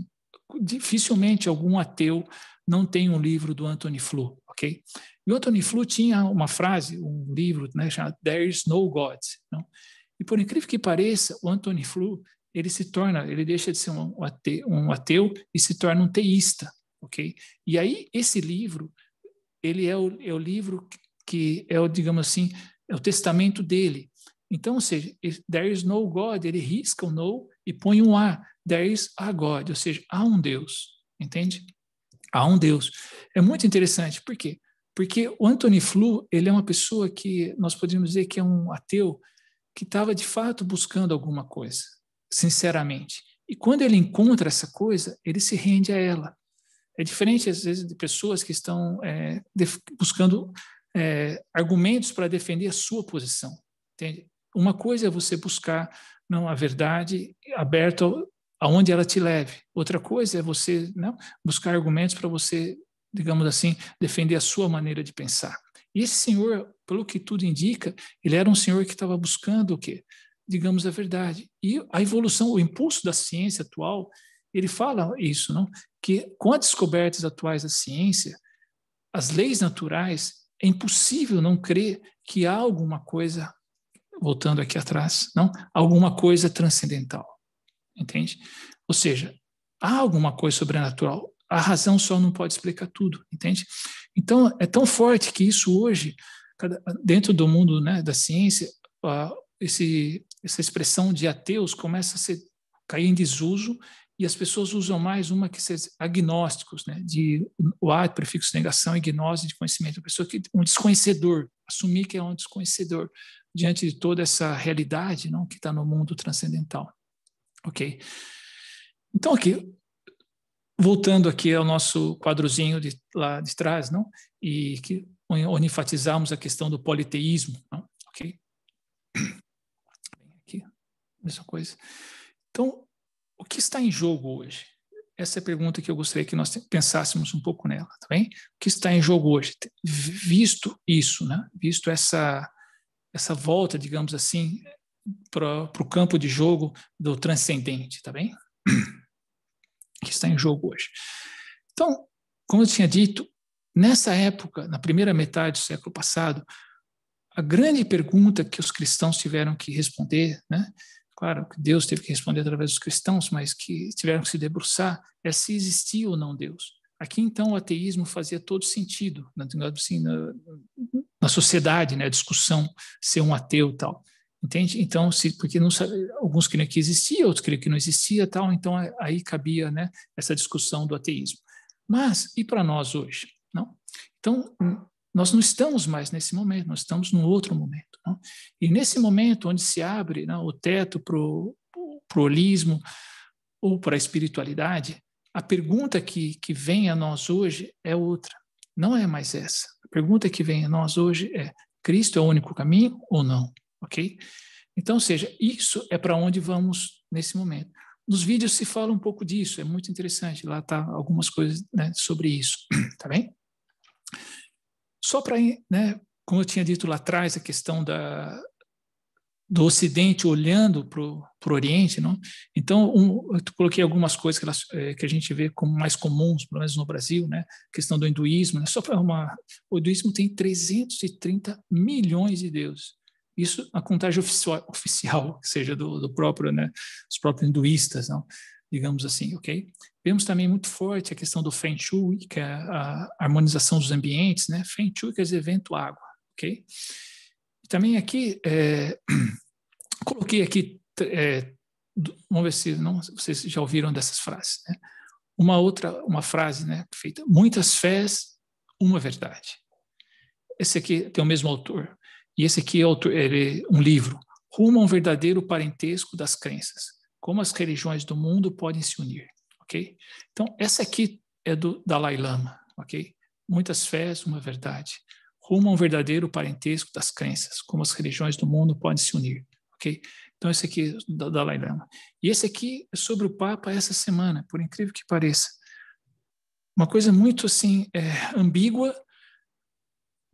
Dificilmente algum ateu não tem um livro do Antony Flew, ok? E o Antony Flew tinha uma frase, um livro, né, chamado There is no God. Não? E por incrível que pareça, o Antony Flew, ele deixa de ser um ateu e se torna um teísta, ok? E aí esse livro, ele é o livro que é digamos assim, é o testamento dele. Então, ou seja, there is no God, ele risca o no e põe um A. There is a God, ou seja, há um Deus, entende? Há um Deus. É muito interessante, por quê? Porque o Antony Flew, ele é uma pessoa que nós podemos dizer que é um ateu que estava de fato buscando alguma coisa, sinceramente. E quando ele encontra essa coisa, ele se rende a ela. É diferente, às vezes, de pessoas que estão buscando argumentos para defender a sua posição, entende? Uma coisa é você buscar a verdade aberta aonde ela te leve. Outra coisa é você buscar argumentos para você, digamos assim, defender a sua maneira de pensar. E esse senhor, pelo que tudo indica, ele era um senhor que estava buscando o quê? Digamos a verdade. E a evolução, o impulso da ciência atual, ele fala isso, não? Que com as descobertas atuais da ciência, as leis naturais, é impossível não crer que há alguma coisa, voltando aqui atrás, não? Alguma coisa transcendental, entende? Ou seja, há alguma coisa sobrenatural. A razão só não pode explicar tudo, entende? Então, é tão forte que isso hoje, dentro do mundo, né, da ciência, essa expressão de ateus começa a cair em desuso e as pessoas usam mais uma que seja agnósticos, né, o A, prefixo negação, e gnose de conhecimento, a pessoa que um desconhecedor, assumir que é um desconhecedor diante de toda essa realidade, não, que está no mundo transcendental. Ok? Então, aqui, voltando aqui ao nosso quadrozinho lá de trás, não? E que onde enfatizamos a questão do politeísmo, não? Ok? Aqui, mesma coisa. Então, o que está em jogo hoje? Essa é a pergunta que eu gostaria que nós pensássemos um pouco nela, tá bem? O que está em jogo hoje? Visto isso, né? Visto essa volta, digamos assim, para o campo de jogo do transcendente, tá bem? Que está em jogo hoje. Então, como eu tinha dito, nessa época, na primeira metade do século passado, a grande pergunta que os cristãos tiveram que responder, né? Claro que Deus teve que responder através dos cristãos, mas que tiveram que se debruçar, é se existia ou não Deus. Aqui, então, o ateísmo fazia todo sentido, assim, na sociedade, né? A discussão, ser um ateu e tal. Entende? Então, porque não, alguns queriam que existia, outros queriam que não existia, tal, então aí cabia, né, essa discussão do ateísmo. Mas, e para nós hoje? Não? Então, nós não estamos mais nesse momento, nós estamos num outro momento. Não? E nesse momento onde se abre, não, o teto para o holismo ou para a espiritualidade, a pergunta que vem a nós hoje é outra, não é mais essa. A pergunta que vem a nós hoje é: Cristo é o único caminho ou não? Ok? Então, ou seja, isso é para onde vamos nesse momento. Nos vídeos se fala um pouco disso, é muito interessante. Lá está algumas coisas, né, sobre isso, tá bem? Só para, né, como eu tinha dito lá atrás, a questão do Ocidente olhando para o Oriente, não? Então, eu coloquei algumas coisas que a gente vê como mais comuns, pelo menos no Brasil, né? A questão do hinduísmo, né? O hinduísmo tem 330 milhões de deuses. Isso a contagem oficial, que seja do próprio, né, dos próprios hinduístas, não? Digamos assim, ok? Vemos também muito forte a questão do Feng Shui, que é a harmonização dos ambientes, né? Feng Shui quer dizer vento, água, ok? E também aqui, coloquei aqui, vamos ver se vocês já ouviram dessas frases, né? Uma frase, né, feita: muitas fés, uma verdade. Esse aqui tem o mesmo autor. E esse aqui é um livro, Rumo a um Verdadeiro Parentesco das Crenças, como as religiões do mundo podem se unir, ok? Então, essa aqui é do Dalai Lama, ok? Muitas fés, uma verdade. Rumo a um verdadeiro parentesco das crenças, como as religiões do mundo podem se unir, ok? Então, esse aqui do Dalai Lama. E esse aqui é sobre o Papa essa semana, por incrível que pareça. Uma coisa muito, assim, ambígua.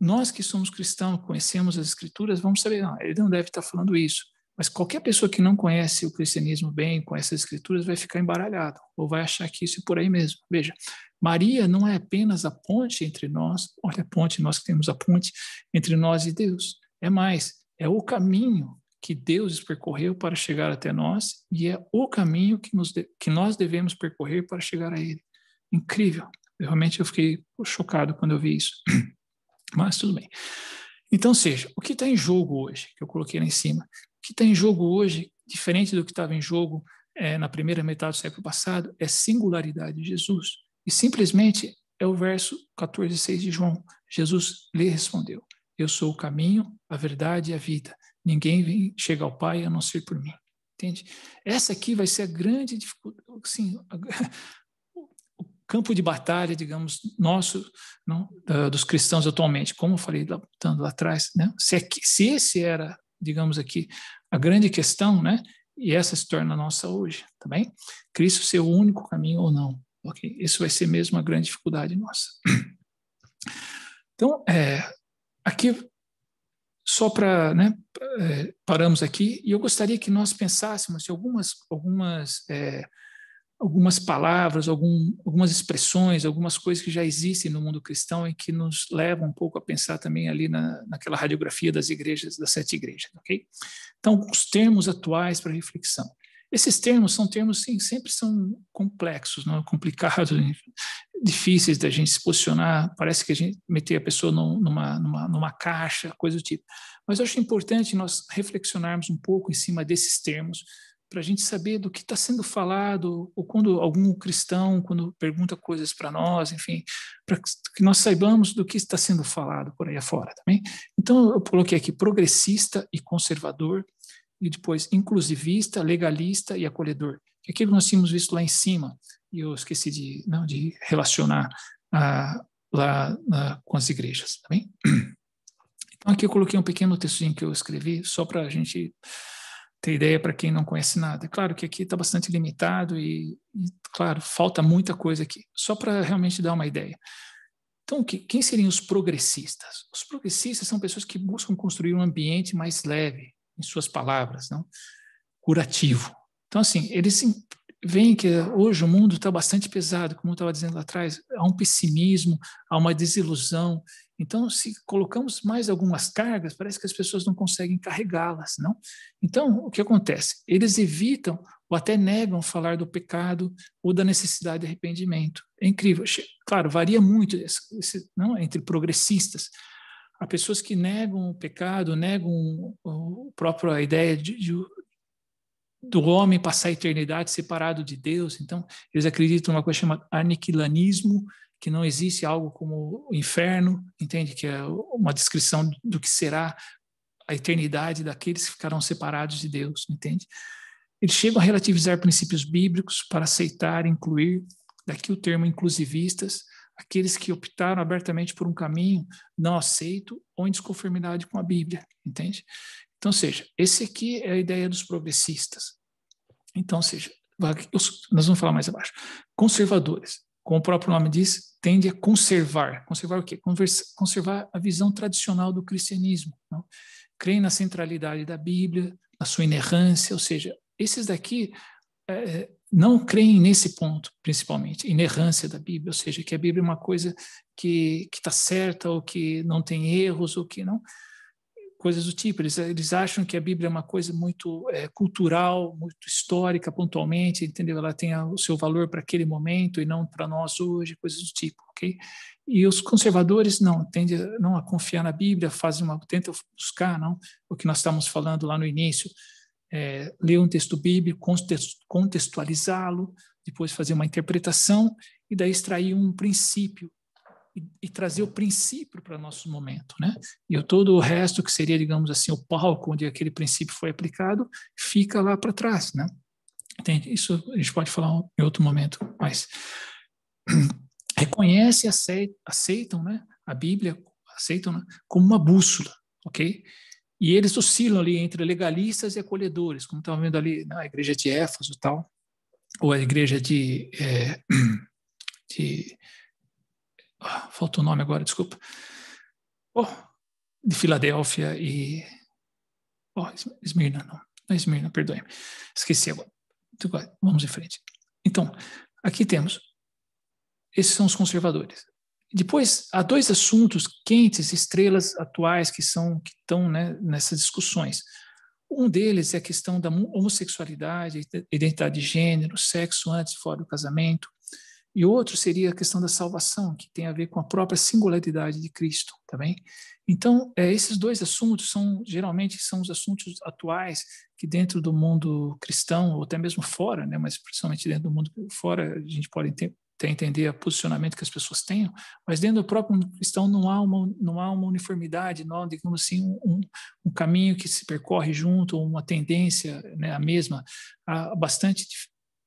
Nós que somos cristãos, conhecemos as Escrituras, vamos saber, não, ele não deve estar falando isso. Mas qualquer pessoa que não conhece o cristianismo bem, conhece as Escrituras, vai ficar embaralhado, ou vai achar que isso é por aí mesmo. Veja, Maria não é apenas a ponte entre nós, olha a ponte, nós que temos a ponte entre nós e Deus. É mais, é o caminho que Deus percorreu para chegar até nós e é o caminho que nós devemos percorrer para chegar a Ele. Incrível. Realmente eu fiquei chocado quando eu vi isso. Mas tudo bem. Então, seja, o que está em jogo hoje, que eu coloquei lá em cima, o que está em jogo hoje, diferente do que estava em jogo na primeira metade do século passado, é singularidade de Jesus. E simplesmente é o verso 14:6 de João. Jesus lhe respondeu: eu sou o caminho, a verdade e a vida. Ninguém chega ao Pai a não ser por mim. Entende? Essa aqui vai ser a grande dificuldade, assim, o campo de batalha, digamos, nosso, não, dos cristãos atualmente. Como eu falei lá atrás, né? Se esse era, digamos aqui, a grande questão, né? E essa se torna a nossa hoje, tá bem? Cristo ser o único caminho ou não. Ok? Isso vai ser mesmo a grande dificuldade nossa. Então, aqui, só para, né, paramos aqui, e eu gostaria que nós pensássemos em algumas palavras, algumas expressões, algumas coisas que já existem no mundo cristão e que nos levam um pouco a pensar também ali naquela radiografia das igrejas, das 7 igrejas, ok? Então, alguns termos atuais para reflexão. Esses termos são termos, sim, sempre são complexos, não? Complicados, difíceis da gente se posicionar, parece que a gente meter a pessoa numa caixa, coisa do tipo. Mas eu acho importante nós reflexionarmos um pouco em cima desses termos, para a gente saber do que está sendo falado, ou quando algum cristão, quando pergunta coisas para nós, enfim, para que nós saibamos do que está sendo falado por aí afora também. Então, eu coloquei aqui progressista e conservador, e depois inclusivista, legalista e acolhedor. Que é aquilo que nós tínhamos visto lá em cima, e eu esqueci de relacionar com as igrejas, tá bem? Então, aqui eu coloquei um pequeno textinho que eu escrevi, só para a gente ter ideia para quem não conhece nada. É claro que aqui está bastante limitado e, claro, falta muita coisa aqui, só para realmente dar uma ideia. Então, quem seriam os progressistas? Os progressistas são pessoas que buscam construir um ambiente mais leve, em suas palavras, não? Curativo. Então, assim, eles veem que hoje o mundo está bastante pesado, como eu estava dizendo lá atrás, há um pessimismo, há uma desilusão. Então, se colocamos mais algumas cargas, parece que as pessoas não conseguem carregá-las, não? Então, o que acontece? Eles evitam ou até negam falar do pecado ou da necessidade de arrependimento. É incrível. Claro, varia muito não, entre progressistas. Há pessoas que negam o pecado, negam a ideia do homem passar a eternidade separado de Deus. Então, eles acreditam numa coisa chamada aniquilanismo, que não existe algo como o inferno, entende? Que é uma descrição do que será a eternidade daqueles que ficarão separados de Deus, entende? Eles chegam a relativizar princípios bíblicos para aceitar e incluir, daqui o termo inclusivistas, aqueles que optaram abertamente por um caminho não aceito ou em desconformidade com a Bíblia, entende? Então, seja, esse aqui é a ideia dos progressistas. Então, seja, nós vamos falar mais abaixo. Conservadores, como o próprio nome diz, tende a conservar. Conservar o quê? Conservar a visão tradicional do cristianismo. Não? Creem na centralidade da Bíblia, na sua inerrância, ou seja, esses daqui não creem nesse ponto, principalmente, inerrância da Bíblia, ou seja, que a Bíblia é uma coisa que está certa, ou que não tem erros, ou que não, coisas do tipo. Eles acham que a Bíblia é uma coisa muito cultural, muito histórica, pontualmente, entendeu? Ela tem o seu valor para aquele momento e não para nós hoje, coisas do tipo, ok? E os conservadores tendem não a confiar na Bíblia, tentam buscar, não, o que nós estamos falando lá no início, ler um texto bíblico, contextualizá-lo, depois fazer uma interpretação e daí extrair um princípio e trazer o princípio para o nosso momento, né? E todo o resto que seria, digamos assim, o palco onde aquele princípio foi aplicado, fica lá para trás, né? Entende? Isso a gente pode falar em outro momento, mas reconhece e aceitam, né? A Bíblia, aceitam, né? Como uma bússola, ok? E eles oscilam ali entre legalistas e acolhedores, como estava vendo ali na igreja de Éfeso e tal, ou a igreja falta o nome agora, desculpa. De Filadélfia e... Esmirna, não é Esmirna, perdoe-me. Esqueci agora. Vamos em frente. Então, aqui temos, esses são os conservadores. Depois, há dois assuntos quentes, estrelas atuais que estão, né, nessas discussões. Um deles é a questão da homossexualidade, identidade de gênero, sexo antes e fora do casamento. E outro seria a questão da salvação, que tem a ver com a própria singularidade de Cristo, tá bem? Então, esses dois assuntos geralmente são os assuntos atuais que dentro do mundo cristão, ou até mesmo fora, né, mas principalmente dentro do mundo fora, a gente pode entender o posicionamento que as pessoas tenham, mas dentro do próprio mundo cristão não há uma uniformidade, não há, digamos assim, um caminho que se percorre junto, ou uma tendência, né, a mesma. Há bastante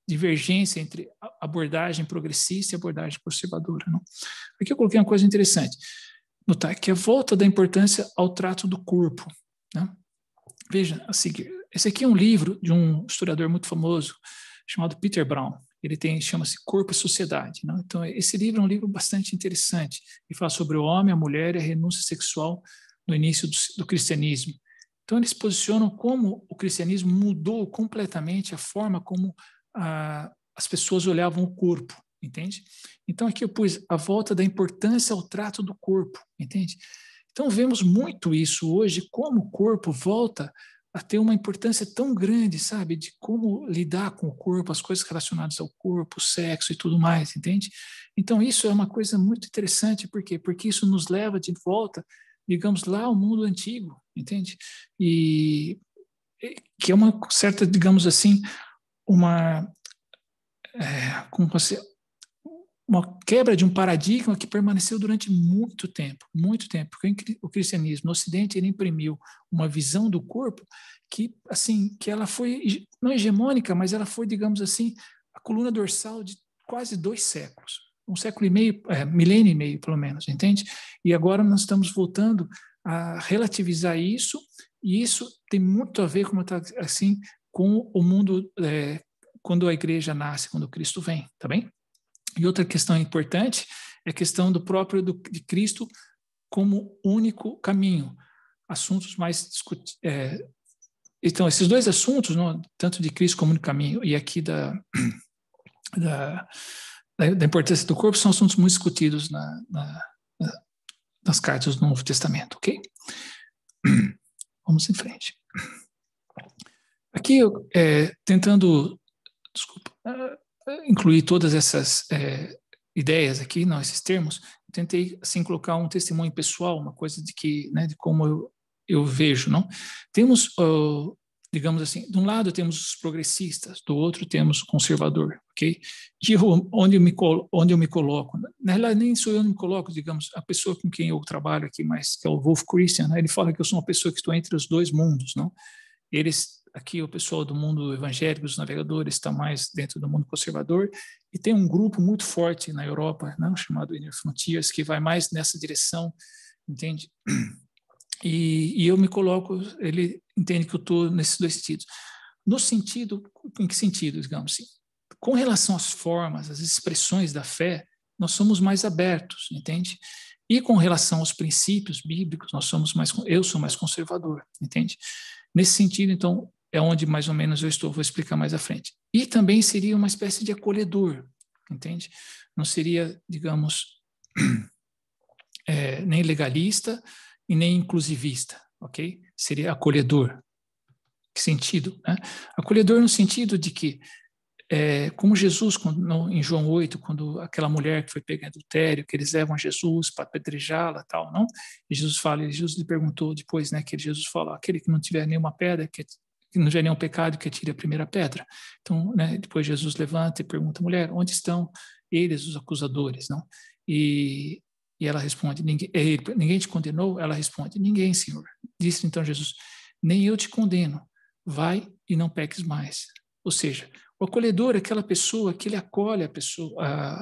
divergência entre a abordagem progressista e a abordagem conservadora. Não? Aqui eu coloquei uma coisa interessante, notar que a volta da importância ao trato do corpo. Né? Veja, a seguir, esse aqui é um livro de um historiador muito famoso, chamado Peter Brown. Ele chama-se Corpo e Sociedade. Não? Então, esse livro é um livro bastante interessante. Ele fala sobre o homem, a mulher e a renúncia sexual no início do cristianismo. Então, eles posicionam como o cristianismo mudou completamente a forma como as pessoas olhavam o corpo, entende? Então, aqui eu pus a volta da importância ao trato do corpo, entende? Então, vemos muito isso hoje, como o corpo volta a ter uma importância tão grande, sabe? De como lidar com o corpo, as coisas relacionadas ao corpo, o sexo e tudo mais, entende? Então, isso é uma coisa muito interessante, por quê? Porque isso nos leva de volta, digamos, lá ao mundo antigo, entende? E que é uma certa, digamos assim, uma quebra de um paradigma que permaneceu durante muito tempo, porque o cristianismo no Ocidente ele imprimiu uma visão do corpo que, assim, que ela foi não hegemônica, mas ela foi, digamos assim, a coluna dorsal de quase 2 séculos, 1 século e meio, milênio e meio, pelo menos, entende? E agora nós estamos voltando a relativizar isso, e isso tem muito a ver, como está assim, com o mundo quando a igreja nasce, quando Cristo vem, tá bem? E outra questão importante é a questão do próprio de Cristo como único caminho. Assuntos mais discutidos. Então, esses dois assuntos, não, tanto de Cristo como único caminho, e aqui da importância do corpo, são assuntos muito discutidos nas cartas do Novo Testamento, ok? Vamos em frente. Aqui, tentando incluir todas essas ideias aqui, não, esses termos, eu tentei assim colocar um testemunho pessoal, uma coisa de que, né, de como eu vejo, não? Temos, digamos assim, de um lado temos os progressistas, do outro temos o conservador, ok? E onde eu me coloco, na realidade nem sou eu que me coloco, digamos, a pessoa com quem eu trabalho aqui, mas que é o Wolf Christian, né, ele fala que eu sou uma pessoa que estou entre os dois mundos, não? Aqui o pessoal do mundo evangélico, os navegadores, está mais dentro do mundo conservador, e tem um grupo muito forte na Europa, não, chamado Inner Frontiers, que vai mais nessa direção, entende? E eu me coloco, ele entende que eu estou nesses dois sentidos. No sentido, em que sentido, digamos assim? Com relação às formas, às expressões da fé, nós somos mais abertos, entende? E com relação aos princípios bíblicos, eu sou mais conservador, entende? Nesse sentido, então, é onde mais ou menos eu estou, vou explicar mais à frente. E também seria uma espécie de acolhedor, entende? Não seria, digamos, nem legalista e nem inclusivista, ok? Seria acolhedor. Que sentido? Né? Acolhedor no sentido de que, como Jesus, em João 8, quando aquela mulher que foi pega em adultério, que eles levam Jesus para apedrejá-la, tal, não? E Jesus lhe perguntou depois, né, que Jesus falou, aquele que não tiver nenhuma pedra, que não tiver nenhum pecado, que atire a primeira pedra. Então, né, depois Jesus levanta e pergunta, mulher, onde estão eles, os acusadores, não? E ela responde, ninguém te condenou? Ela responde, ninguém, Senhor. Disse então Jesus, nem eu te condeno, vai e não peques mais. Ou seja, o acolhedor é aquela pessoa que ele acolhe a pessoa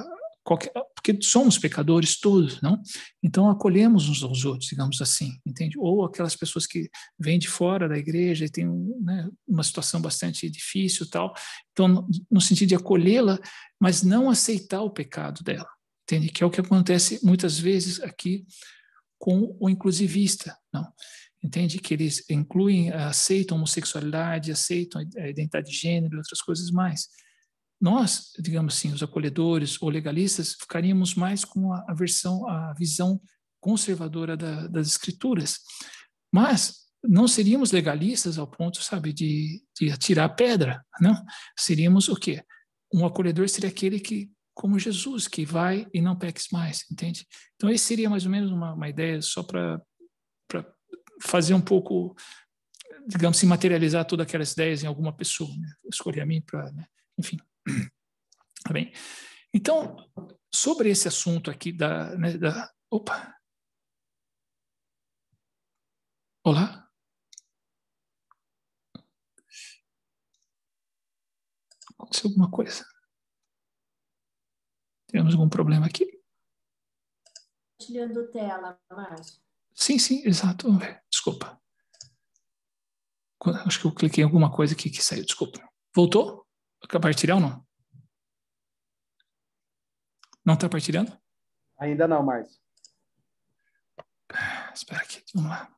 porque somos pecadores todos, não? Então acolhemos uns aos outros, digamos assim, entende? Ou aquelas pessoas que vêm de fora da igreja e têm, né, uma situação bastante difícil, tal. Então, no sentido de acolhê-la, mas não aceitar o pecado dela, entende? Que é o que acontece muitas vezes aqui com o inclusivista, não? Entende? Que eles aceitam a homossexualidade, aceitam a identidade de gênero e outras coisas mais. Nós, digamos assim, os acolhedores ou legalistas, ficaríamos mais com a visão conservadora das escrituras. Mas não seríamos legalistas ao ponto, sabe, de atirar pedra, não? Seríamos o quê? Um acolhedor seria aquele que, como Jesus, que vai e não peques mais, entende? Então, esse seria mais ou menos uma ideia só para fazer um pouco, digamos assim, materializar todas aquelas ideias em alguma pessoa, né? Eu escolhi a mim para, né? Enfim. Tá bem? Então, sobre esse assunto aqui opa! Olá? Aconteceu alguma coisa? Temos algum problema aqui? Compartilhando tela, Márcio. Sim, exato. Vamos ver. Desculpa. Acho que eu cliquei em alguma coisa aqui que saiu. Desculpa. Voltou? Compartilhar ou não? Não está partilhando? Ainda não, Márcio. Espera aqui, vamos lá.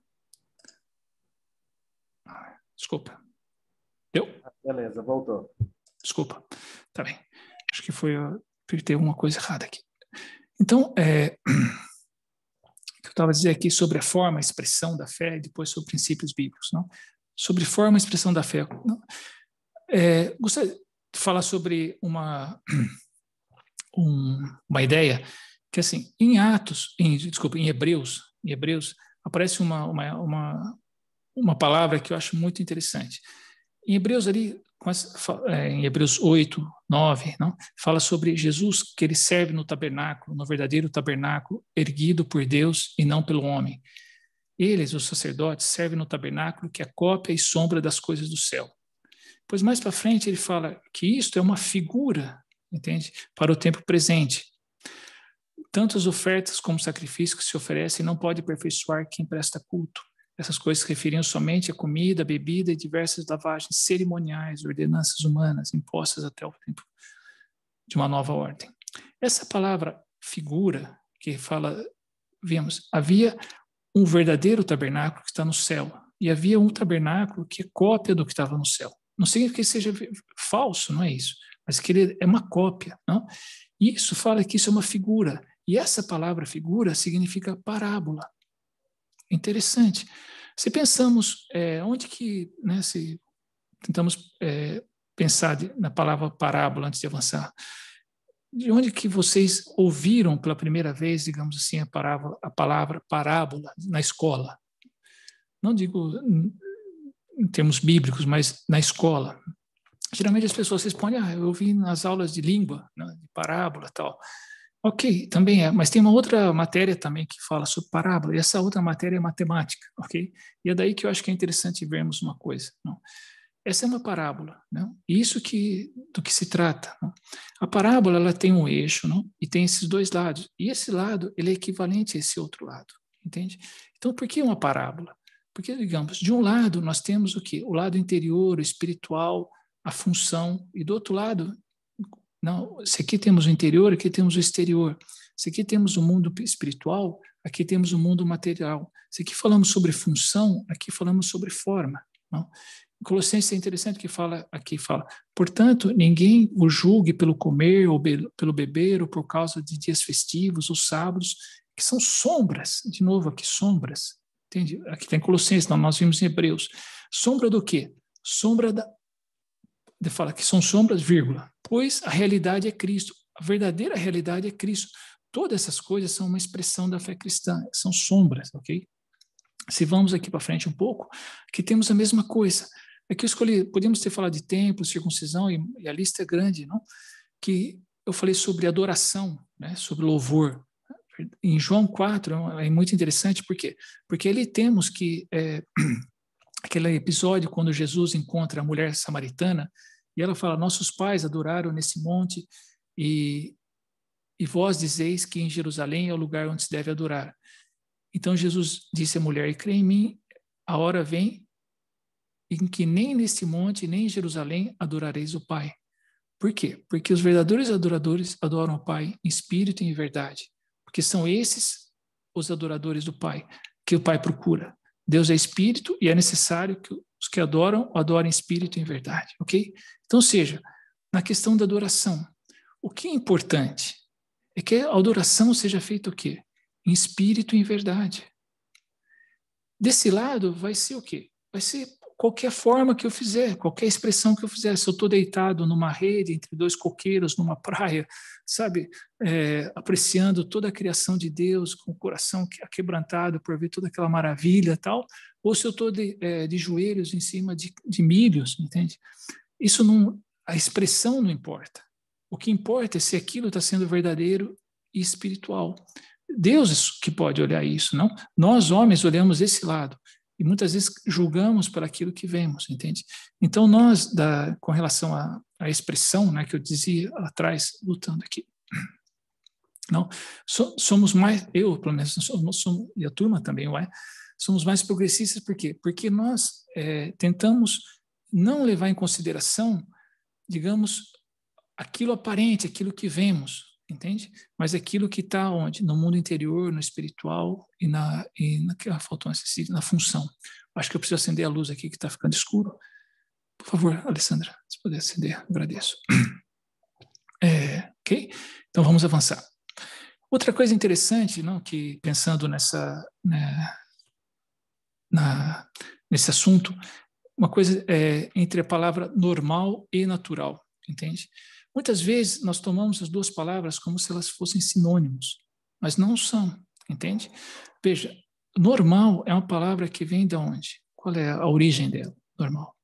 Desculpa. Deu? Beleza, voltou. Desculpa. Tá bem. Acho que apertei alguma coisa errada aqui. Então, o que eu estava a dizer aqui sobre a forma, a expressão da fé, e depois sobre princípios bíblicos, não? Sobre forma e expressão da fé. Gostaria de falar sobre uma ideia que, assim, em Hebreus aparece uma palavra que eu acho muito interessante. Em Hebreus ali, em Hebreus 8, 9, não? Fala sobre Jesus, que ele serve no tabernáculo, no verdadeiro tabernáculo, erguido por Deus e não pelo homem. Eles, os sacerdotes, servem no tabernáculo que é cópia e sombra das coisas do céu. Pois mais para frente ele fala que isto é uma figura, entende? Para o tempo presente. Tanto as ofertas como os sacrifícios que se oferecem não pode aperfeiçoar quem presta culto. Essas coisas se referiam somente a comida, bebida e diversas lavagens cerimoniais, ordenanças humanas impostas até o tempo de uma nova ordem. Essa palavra figura que fala, vemos, havia um verdadeiro tabernáculo que está no céu e havia um tabernáculo que é cópia do que estava no céu. Não significa que seja falso, não é isso, mas que ele é uma cópia, não? Isso fala que isso é uma figura, e essa palavra figura significa parábola. Interessante. Se pensamos, onde que, né, se tentamos pensar na palavra parábola antes de avançar, de onde que vocês ouviram pela primeira vez, digamos assim, a palavra parábola na escola? Não digo em termos bíblicos, mas na escola. Geralmente as pessoas respondem, eu ouvi nas aulas de língua, né, de parábola e tal. Ok, também mas tem uma outra matéria também que fala sobre parábola, e essa outra matéria é matemática, ok? E é daí que eu acho que é interessante vermos uma coisa, não? Essa é uma parábola, não? Isso do que se trata, não? A parábola, ela tem um eixo, não? E tem esses dois lados, e esse lado, ele é equivalente a esse outro lado, entende? Então, por que uma parábola? Porque, digamos, de um lado nós temos o quê? O lado interior, o espiritual, a função, e do outro lado, não, se aqui temos o interior, aqui temos o exterior. Se aqui temos o mundo espiritual, aqui temos o mundo material. Se aqui falamos sobre função, aqui falamos sobre forma. Não? Em Colossenses é interessante que fala, portanto, ninguém o julgue pelo comer ou pelo beber ou por causa de dias festivos ou sábados, que são sombras. De novo aqui, sombras. Entende? Aqui tem Colossenses, nós vimos em Hebreus. Sombra do quê? Sombra fala que são sombras, vírgula, pois a realidade é Cristo. A verdadeira realidade é Cristo. Todas essas coisas são uma expressão da fé cristã, são sombras, ok? Se vamos aqui para frente um pouco, aqui temos a mesma coisa. Aqui eu escolhi, podemos ter falado de templo, circuncisão, e a lista é grande, não? Que eu falei sobre adoração, né? Sobre louvor. Em João 4 é muito interessante, por quê? Porque ali temos que aquele episódio quando Jesus encontra a mulher samaritana e ela fala, nossos pais adoraram nesse monte e e vós dizeis que em Jerusalém é o lugar onde se deve adorar. Então Jesus disse à mulher, e crê em mim, a hora vem em que nem neste monte, nem em Jerusalém adorareis o Pai. Por quê? Porque os verdadeiros adoradores adoram o Pai em espírito e em verdade. Porque são esses os adoradores do Pai, que o Pai procura. Deus é espírito e é necessário que os que adoram, o adorem em espírito e em verdade, ok? Então, seja, na questão da adoração, o que é importante é que a adoração seja feita o quê? Em espírito e em verdade. Desse lado vai ser o quê? Vai ser qualquer forma que eu fizer, qualquer expressão que eu fizer. Se eu estou deitado numa rede, entre dois coqueiros, numa praia, sabe, apreciando toda a criação de Deus, com o coração aquebrantado por ver toda aquela maravilha e tal, ou se eu estou de joelhos em cima de milhos, entende? Isso não, a expressão não importa. O que importa é se aquilo está sendo verdadeiro e espiritual. Deus que pode olhar isso, não? Nós, homens, olhamos esse lado. E muitas vezes julgamos por aquilo que vemos, entende? Então, nós, com relação à expressão, né, que eu dizia atrás, lutando aqui, não, somos mais, eu, pelo menos, e a turma também, somos mais progressistas, por quê? Porque nós tentamos não levar em consideração, digamos, aquilo aparente, aquilo que vemos, entende? Mas aquilo que está onde? No mundo interior, no espiritual e na faltou na função. Acho que eu preciso acender a luz aqui que está ficando escuro. Por favor, Alessandra, se puder acender, agradeço. Ok? Então vamos avançar. Outra coisa interessante, não, que pensando nesse assunto, uma coisa entre a palavra normal e natural, entende? Muitas vezes nós tomamos as duas palavras como se elas fossem sinônimos, mas não são, entende? Veja, normal é uma palavra que vem de onde? Qual é a origem dela, normal?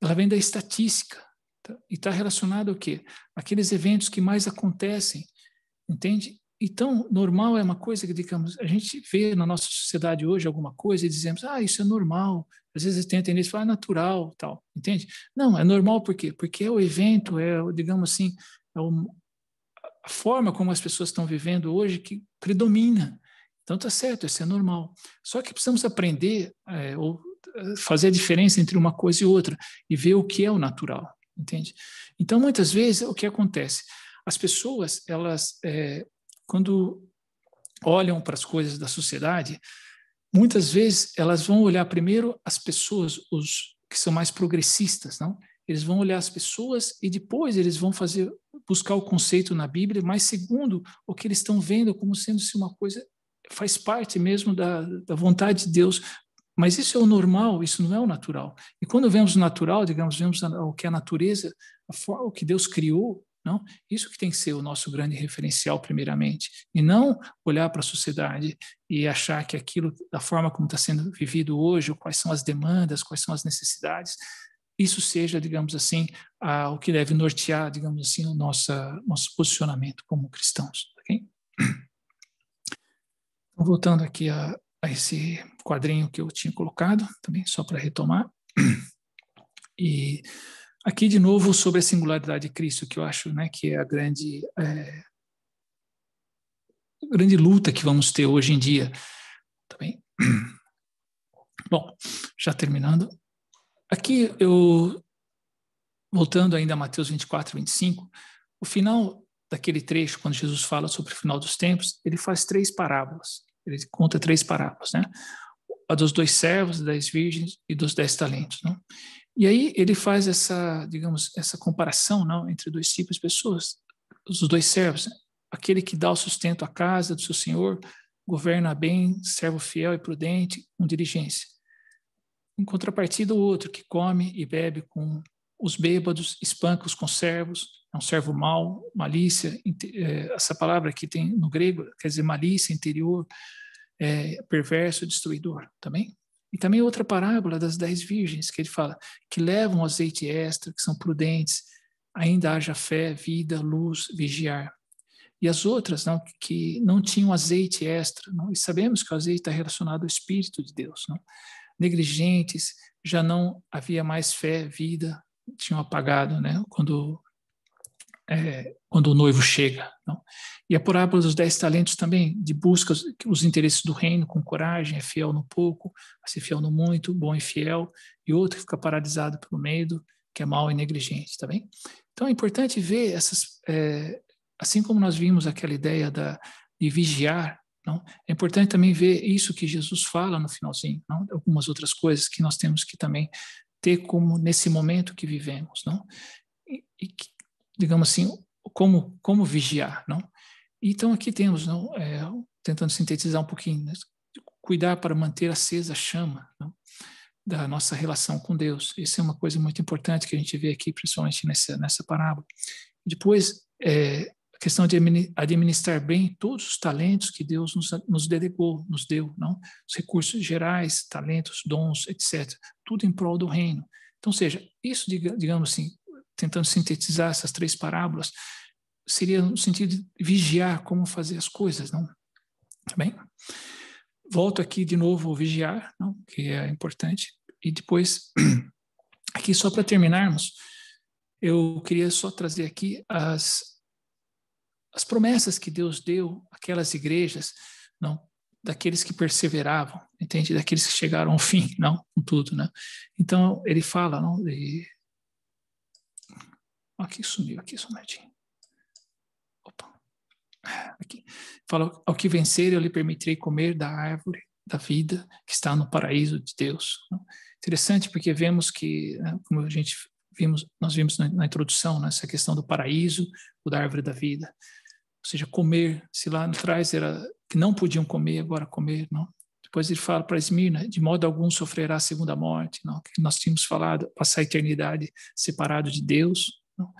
Ela vem da estatística, tá? E está relacionada ao quê? Aqueles eventos que mais acontecem, entende? Então, normal é uma coisa que, digamos, a gente vê na nossa sociedade hoje alguma coisa e dizemos, isso é normal. Às vezes tem a tendência de falar, natural, tal, entende? Não, é normal por quê? Porque é o evento, digamos assim, a forma como as pessoas estão vivendo hoje que predomina. Então, tá certo, isso é normal. Só que precisamos aprender ou fazer a diferença entre uma coisa e outra e ver o que é o natural, entende? Então, muitas vezes, o que acontece? As pessoas, elas, quando olham para as coisas da sociedade, muitas vezes elas vão olhar primeiro as pessoas, os que são mais progressistas, não? Eles vão olhar as pessoas e depois eles vão buscar o conceito na Bíblia, mas segundo o que eles estão vendo como sendo-se uma coisa, faz parte mesmo da vontade de Deus. Mas isso é o normal, isso não é o natural. E quando vemos o natural, digamos, vemos o que é a natureza, o que Deus criou, não? Isso que tem que ser o nosso grande referencial, primeiramente, e não olhar para a sociedade e achar que aquilo, da forma como está sendo vivido hoje, quais são as demandas, quais são as necessidades, isso seja, digamos assim, o que deve nortear, digamos assim, o nosso posicionamento como cristãos. Okay? Então, voltando aqui a esse quadrinho que eu tinha colocado, também só para retomar, e aqui, de novo, sobre a singularidade de Cristo, que eu acho, né, que é a grande luta que vamos ter hoje em dia. Tá bem? Bom, já terminando. Aqui, voltando ainda a Mateus 24, 25, o final daquele trecho, quando Jesus fala sobre o final dos tempos, ele faz 3 parábolas. Ele conta 3 parábolas, né? A dos 2 servos, das 10 virgens e dos 10 talentos, não? E aí ele faz essa comparação, não, entre 2 tipos de pessoas, os 2 servos, né? Aquele que dá o sustento à casa do seu senhor, governa bem, servo fiel e prudente, com diligência. Em contrapartida, o outro que come e bebe com os bêbados, espanca os conservos, é um servo mau, malícia, essa palavra que tem no grego, quer dizer malícia, interior, perverso, destruidor, também. E também outra parábola das 10 virgens, que ele fala, que levam azeite extra, que são prudentes, ainda haja fé, vida, luz, vigiar. E as outras, não, que não tinham azeite extra, não? E sabemos que o azeite está relacionado ao Espírito de Deus, não? Negligentes, já não havia mais fé, vida, tinham apagado, né? Quando o noivo chega, não? E a parábola dos 10 talentos também, de busca os interesses do reino com coragem, é fiel no pouco, vai ser fiel no muito, bom e fiel, e outro que fica paralisado pelo medo, que é mau e negligente, tá bem? Então é importante ver essas, assim como nós vimos aquela ideia de vigiar, não? É importante também ver isso que Jesus fala no finalzinho, não? Algumas outras coisas que nós temos que também ter como nesse momento que vivemos, não? E digamos assim, como vigiar, não? Então aqui temos, não? Tentando sintetizar um pouquinho, né? Cuidar para manter acesa a chama, não? Da nossa relação com Deus. Isso é uma coisa muito importante que a gente vê aqui, principalmente nessa parábola. Depois, a questão de administrar bem todos os talentos que Deus nos delegou, nos deu, não? Os recursos gerais, talentos, dons, etc. Tudo em prol do reino. Então, ou seja, isso, digamos assim, tentando sintetizar essas 3 parábolas, seria no sentido de vigiar como fazer as coisas, não? Tá bem? Volto aqui de novo ao vigiar, não? Que é importante. E depois, aqui só para terminarmos, eu queria só trazer aqui as promessas que Deus deu àquelas igrejas, não? Daqueles que perseveravam, entende? Daqueles que chegaram ao fim, não? Com tudo, né? Então, ele fala, não? Aqui sumiu, aqui só um minutinho. Opa. Aqui. Fala, ao que vencer, eu lhe permitirei comer da árvore da vida que está no paraíso de Deus. Não? Interessante porque vemos que, né, como nós vimos na introdução, né, essa questão do paraíso, ou da árvore da vida. Ou seja, comer, se lá atrás era que não podiam comer, agora comer, não? Depois ele fala para Esmirna, de modo algum sofrerá a segunda morte, não? Que nós tínhamos falado, passar a eternidade separado de Deus, não?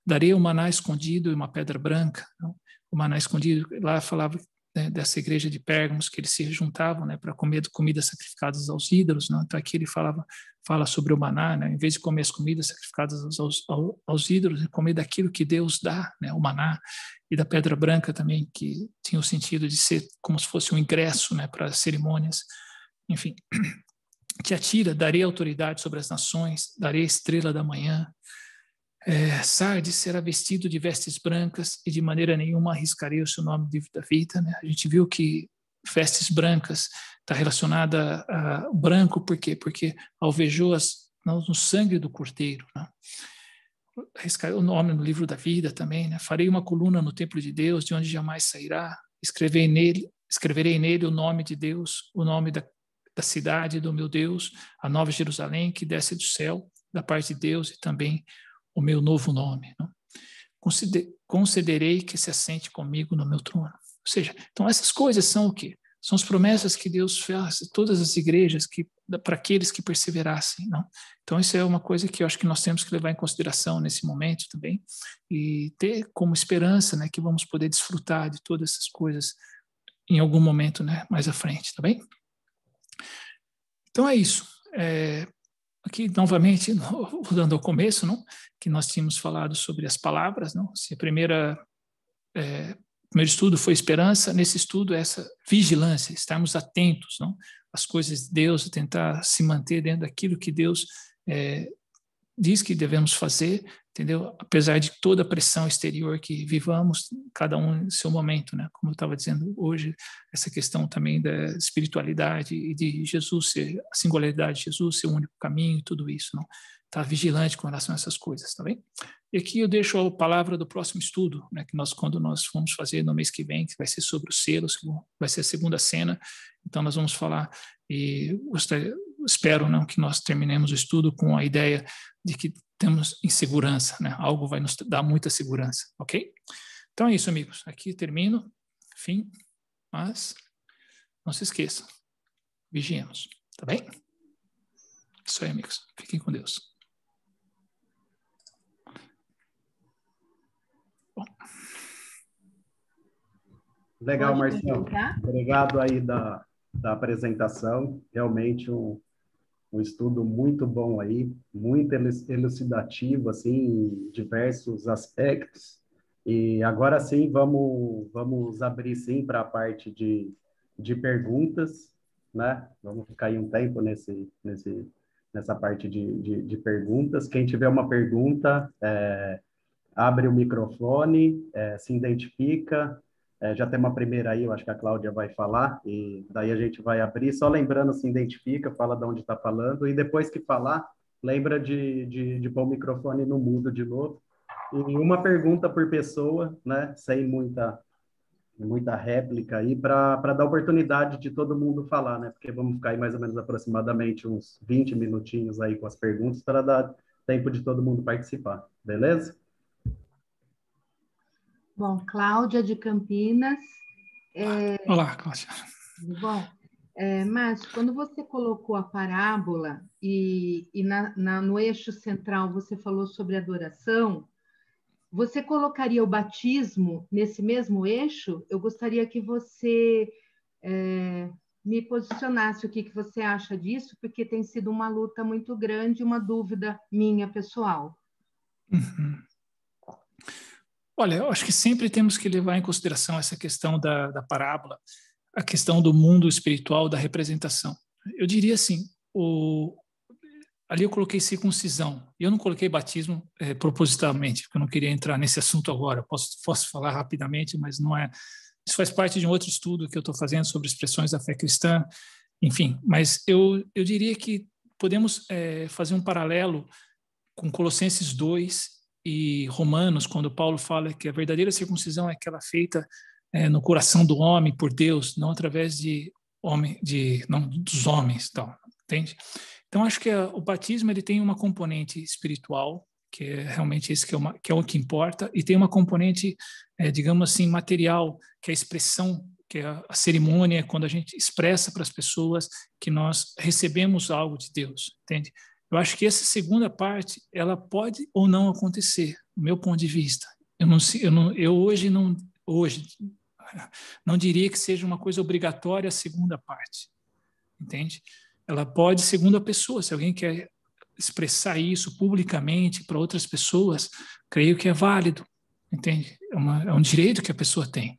Darei um maná escondido e uma pedra branca, não? O maná escondido, lá falava, né, dessa igreja de Pérgamos, que eles se juntavam, né, para comer comidas sacrificadas aos ídolos, não? Então aqui ele fala sobre o maná, né, em vez de comer as comidas sacrificadas aos ídolos, comer daquilo que Deus dá, né, o maná, e da pedra branca também, que tinha o sentido de ser como se fosse um ingresso, né, para as cerimônias, enfim. Te atira, darei autoridade sobre as nações, darei a estrela da manhã. Sardes será vestido de vestes brancas e de maneira nenhuma arriscarei o seu nome no livro da vida, né? A gente viu que vestes brancas está relacionada a branco, por quê? Porque alvejou no sangue do cordeiro, né? Arriscarei o nome no livro da vida também, né? Farei uma coluna no templo de Deus, de onde jamais sairá. Escreverei nele o nome de Deus, o nome da cidade do meu Deus, a nova Jerusalém que desce do céu, da parte de Deus, e também o meu novo nome. Não? Concederei que se assente comigo no meu trono. Ou seja, então essas coisas são o quê? São as promessas que Deus fez a todas as igrejas para aqueles que perseverassem. Não? Então isso é uma coisa que eu acho que nós temos que levar em consideração nesse momento também e ter como esperança, né, que vamos poder desfrutar de todas essas coisas em algum momento, né, mais à frente, tá bem? Então é isso. Aqui, novamente, voltando ao começo, não? Que nós tínhamos falado sobre as palavras. Não? Se o primeiro estudo foi esperança, nesse estudo é essa vigilância, estarmos atentos, não? Às coisas de Deus, tentar se manter dentro daquilo que Deus diz que devemos fazer, entendeu? Apesar de toda a pressão exterior que vivamos, cada um em seu momento, né? Como eu estava dizendo hoje, essa questão também da espiritualidade e de Jesus ser a singularidade de Jesus ser o único caminho e tudo isso, não? Tá vigilante com relação a essas coisas, tá bem? E aqui eu deixo a palavra do próximo estudo, né? Que quando nós vamos fazer no mês que vem, que vai ser sobre os selos, vai ser a segunda cena. Então nós vamos falar e espero, não, que nós terminemos o estudo com a ideia de que temos insegurança, né? Algo vai nos dar muita segurança, ok? Então é isso, amigos. Aqui termino, fim, mas não se esqueçam, vigiemos, tá bem? Isso aí, amigos. Fiquem com Deus. Bom. Legal, Marcelo. Obrigado aí da apresentação. Realmente um estudo muito bom aí, muito elucidativo, assim, em diversos aspectos. E agora sim, vamos abrir, sim, para a parte de perguntas, né? Vamos ficar aí um tempo nessa parte de perguntas. Quem tiver uma pergunta, abre o microfone, se identifica, Já tem uma primeira aí, eu acho que a Cláudia vai falar, e daí a gente vai abrir. Só lembrando, se identifica, fala de onde está falando, e depois que falar, lembra de pôr o microfone no mudo de novo. E uma pergunta por pessoa, né? Sem muita réplica aí, para dar oportunidade de todo mundo falar, né? Porque vamos ficar aí mais ou menos aproximadamente uns 20 minutinhos aí com as perguntas para dar tempo de todo mundo participar, beleza? Bom, Cláudia de Campinas. Olá, Cláudia. Bom, Márcio, quando você colocou a parábola e no eixo central você falou sobre adoração, você colocaria o batismo nesse mesmo eixo? Eu gostaria que você me posicionasse o que você acha disso, porque tem sido uma luta muito grande, uma dúvida minha pessoal. Uhum. Olha, eu acho que sempre temos que levar em consideração essa questão da parábola, a questão do mundo espiritual, da representação. Eu diria assim, ali eu coloquei circuncisão, e eu não coloquei batismo propositalmente, porque eu não queria entrar nesse assunto agora. Posso falar rapidamente, mas não é. Isso faz parte de um outro estudo que eu estou fazendo sobre expressões da fé cristã, enfim. Mas eu diria que podemos fazer um paralelo com Colossenses 2 e Romanos, quando Paulo fala que a verdadeira circuncisão é aquela feita no coração do homem por Deus, não através não dos homens, tal, entende? Então acho que o batismo ele tem uma componente espiritual, que é realmente esse que é o que importa, e tem uma componente, digamos assim, material, que é a expressão, que é a cerimônia, quando a gente expressa para as pessoas que nós recebemos algo de Deus, entende? Eu acho que essa segunda parte, ela pode ou não acontecer, do meu ponto de vista. Eu hoje não diria que seja uma coisa obrigatória a segunda parte, entende? Ela pode, segundo a pessoa, se alguém quer expressar isso publicamente para outras pessoas, creio que é válido, entende? É um direito que a pessoa tem.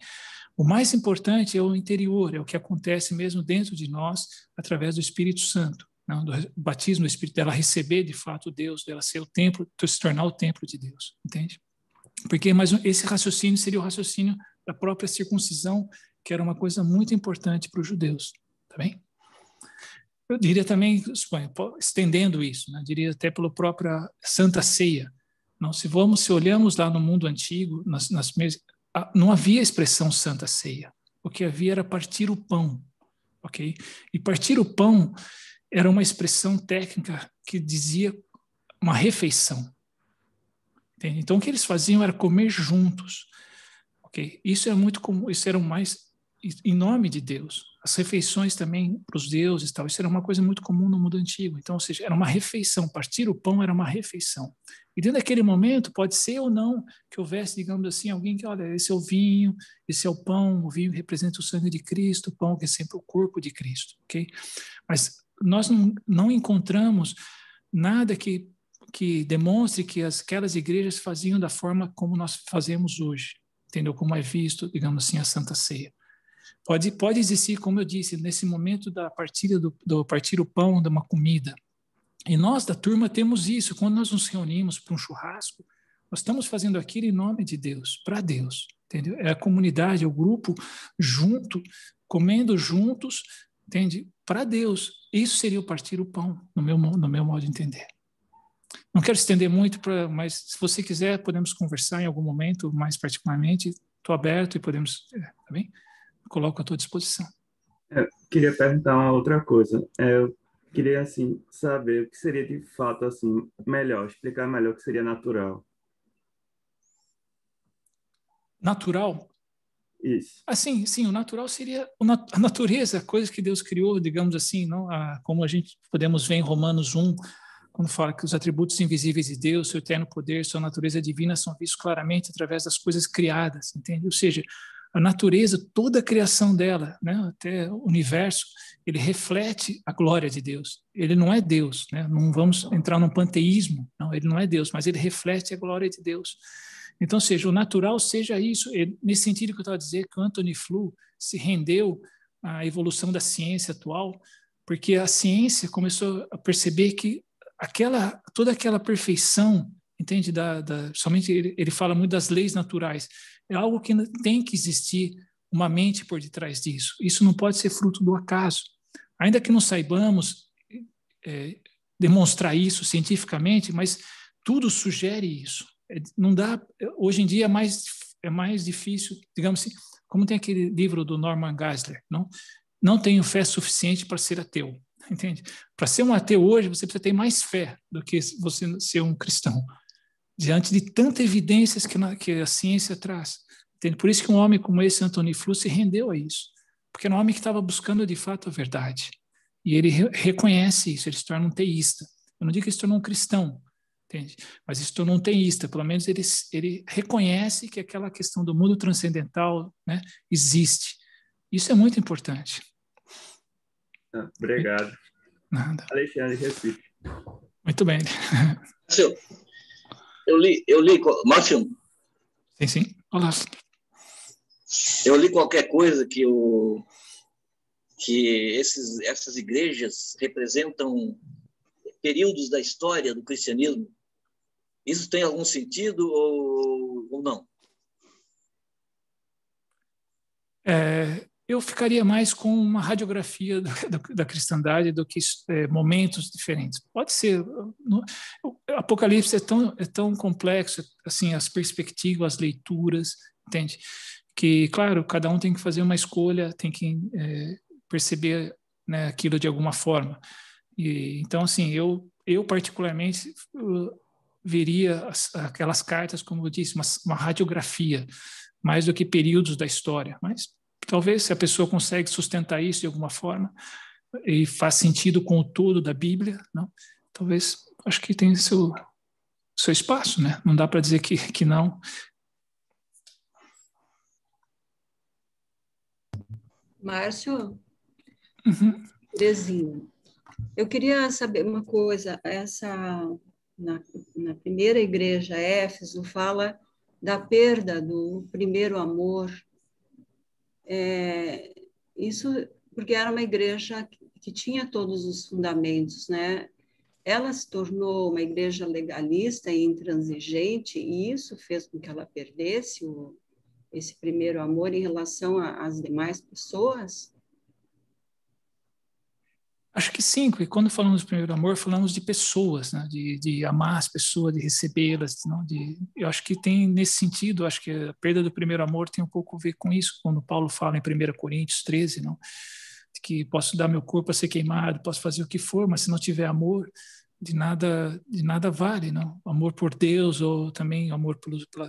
O mais importante é o interior, é o que acontece mesmo dentro de nós, através do Espírito Santo. Não, do batismo do Espírito, dela receber de fato Deus, dela ser o templo, se tornar o templo de Deus, entende? Porque mas esse raciocínio seria o raciocínio da própria circuncisão, que era uma coisa muito importante para os judeus, tá bem? Eu diria também, estendendo isso, né, diria até pela própria Santa Ceia. Não, se olhamos lá no mundo antigo, não havia a expressão Santa Ceia. O que havia era partir o pão, ok? E partir o pão era uma expressão técnica que dizia uma refeição. Entende? Então, o que eles faziam era comer juntos. Okay? Isso era muito comum, isso era mais em nome de Deus. As refeições também para os deuses, tal, isso era uma coisa muito comum no mundo antigo. Então, ou seja, era uma refeição. Partir o pão era uma refeição. E dentro daquele momento, pode ser ou não que houvesse, digamos assim, alguém que, olha, esse é o vinho, esse é o pão, o vinho representa o sangue de Cristo, o pão que é sempre o corpo de Cristo. Okay? Mas nós não encontramos nada que demonstre que aquelas igrejas faziam da forma como nós fazemos hoje, entendeu? Como é visto, digamos assim, a Santa Ceia. Pode existir, como eu disse, nesse momento da partilha do partir o pão, de uma comida. E nós da turma temos isso, quando nós nos reunimos para um churrasco, nós estamos fazendo aquilo em nome de Deus, para Deus, entendeu? É a comunidade, é o grupo junto, comendo juntos, entende? Para Deus. Isso seria o partir o pão, no meu modo de entender. Não quero estender muito, mas se você quiser, podemos conversar em algum momento, mais particularmente. Estou aberto e podemos, tá bem? Coloco à tua disposição. Eu queria perguntar uma outra coisa. Eu queria, assim, saber o que seria de fato, assim, explicar melhor o que seria natural. Natural? Isso. Assim, sim, o natural seria a natureza, coisas que Deus criou, digamos assim, não? Como a gente podemos ver em Romanos 1, quando fala que os atributos invisíveis de Deus, seu eterno poder, sua natureza divina são vistos claramente através das coisas criadas, entende? Ou seja, a natureza, toda a criação dela, né, até o universo, ele reflete a glória de Deus. Ele não é Deus, né? Não vamos entrar num panteísmo, não, ele não é Deus, mas ele reflete a glória de Deus. Então, seja o natural seja isso, nesse sentido que eu estava a dizer, que o Anthony Flew se rendeu à evolução da ciência atual, porque a ciência começou a perceber que toda aquela perfeição, entende? Somente ele fala muito das leis naturais, é algo que tem que existir uma mente por detrás disso. Isso não pode ser fruto do acaso. Ainda que não saibamos demonstrar isso cientificamente, mas tudo sugere isso. Não dá. Hoje em dia é mais difícil, digamos assim, como tem aquele livro do Norman Geisler, não tenho fé suficiente para ser ateu, entende? Para ser um ateu hoje, você precisa ter mais fé do que você ser um cristão, diante de tantas evidências que a ciência traz. Entende? Por isso que um homem como esse, Antony Flew, se rendeu a isso, porque era um homem que estava buscando de fato a verdade. E ele reconhece isso, ele se torna um teísta. Eu não digo que ele se tornou um cristão, entende? Mas ele se tornou um teísta, pelo menos ele reconhece que aquela questão do mundo transcendental, né, existe. Isso é muito importante. Obrigado. Nada. Alexandre Recife. Muito bem. Eu li, Márcio, Sim. Olá. eu li qualquer coisa que essas igrejas representam períodos da história do cristianismo. Isso tem algum sentido ou não? Eu ficaria mais com uma radiografia da cristandade do que momentos diferentes. Pode ser. O Apocalipse é tão complexo, assim, as perspectivas, as leituras, entende? Que, claro, cada um tem que fazer uma escolha, tem que perceber, né, aquilo de alguma forma. Então, assim, eu particularmente veria aquelas cartas, como eu disse, uma radiografia, mais do que períodos da história. Mas talvez, se a pessoa consegue sustentar isso de alguma forma e faz sentido com o todo da Bíblia, não? Talvez, acho que tem seu espaço, né? Não dá para dizer que não. Márcio? Uhum. Terezinha, eu queria saber uma coisa. Na primeira igreja, Éfeso, fala da perda do primeiro amor. Isso porque era uma igreja que tinha todos os fundamentos, né? Ela se tornou uma igreja legalista e intransigente, e isso fez com que ela perdesse esse primeiro amor em relação às demais pessoas? Acho que sim, porque quando falamos de primeiro amor, falamos de pessoas, né? de amar as pessoas, de recebê-las. Eu acho que tem nesse sentido, acho que a perda do primeiro amor tem um pouco a ver com isso, quando Paulo fala em 1 Coríntios 13, não? Que posso dar meu corpo a ser queimado, posso fazer o que for, mas se não tiver amor, de nada vale, não? Amor por Deus ou também amor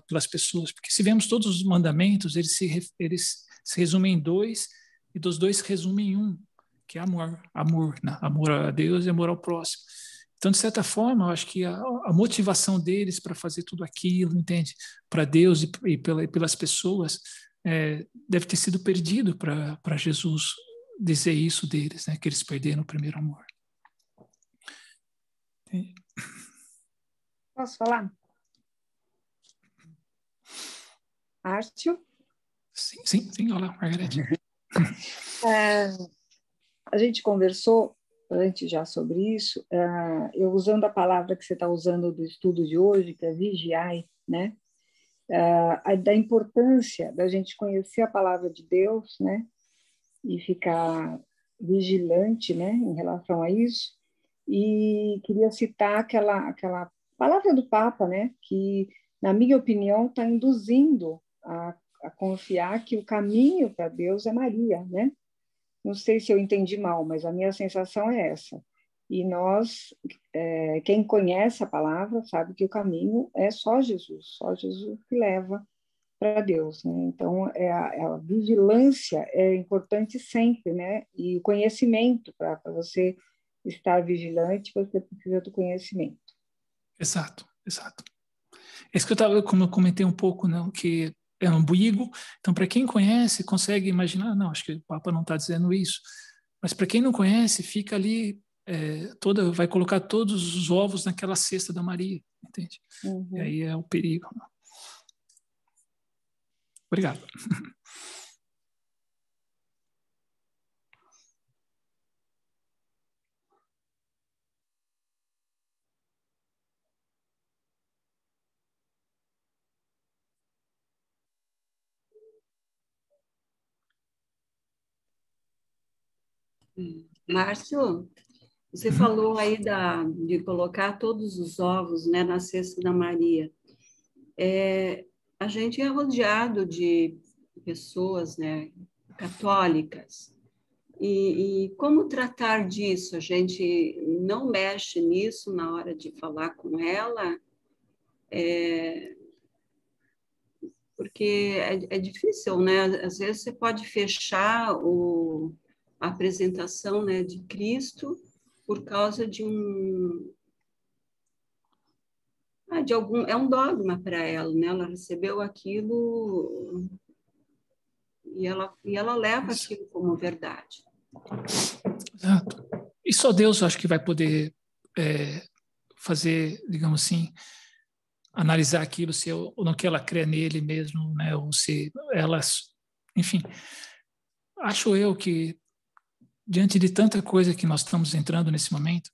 pelas pessoas, porque se vemos todos os mandamentos, eles se resumem em dois, e dos dois se resumem em um, que é amor, né? Amor a Deus e amor ao próximo. Então, de certa forma, eu acho que a motivação deles para fazer tudo aquilo, entende? Para Deus e pelas pessoas, deve ter sido perdido para Jesus dizer isso deles, né? Que eles perderam o primeiro amor. Entende? Posso falar? Márcio? Sim. Olá, Margarete. A gente conversou antes já sobre isso, eu usando a palavra que você está usando do estudo de hoje, que é vigiai, né? Da importância da gente conhecer a palavra de Deus, né? E ficar vigilante, né? Em relação a isso. E queria citar aquela palavra do Papa, né? Que, na minha opinião, está induzindo a confiar que o caminho para Deus é Maria, né? Não sei se eu entendi mal, mas a minha sensação é essa. E nós, quem conhece a palavra, sabe que o caminho é só Jesus que leva para Deus, né? Então, a vigilância é importante sempre, né? E o conhecimento, para você estar vigilante, você precisa do conhecimento. Exato. É isso que como eu comentei um pouco, não, que é ambíguo. Então, para quem conhece, consegue imaginar, não, acho que o Papa não está dizendo isso. Mas para quem não conhece, fica ali, vai colocar todos os ovos naquela cesta da Maria, entende? Uhum. E aí é o perigo. Obrigado. Márcio, você falou aí de colocar todos os ovos, né, na cesta da Maria. A gente é rodeado de pessoas, né, católicas. E como tratar disso? A gente não mexe nisso na hora de falar com ela, porque é difícil, né? Às vezes você pode fechar a apresentação, né, de Cristo por causa de é um dogma para ela, né? Ela recebeu aquilo e ela leva aquilo como verdade. Exato. E só Deus, acho que vai poder fazer, digamos assim, analisar aquilo, se ou não que ela crê nele mesmo, né? Ou se ela, enfim, acho eu que diante de tanta coisa que nós estamos entrando nesse momento,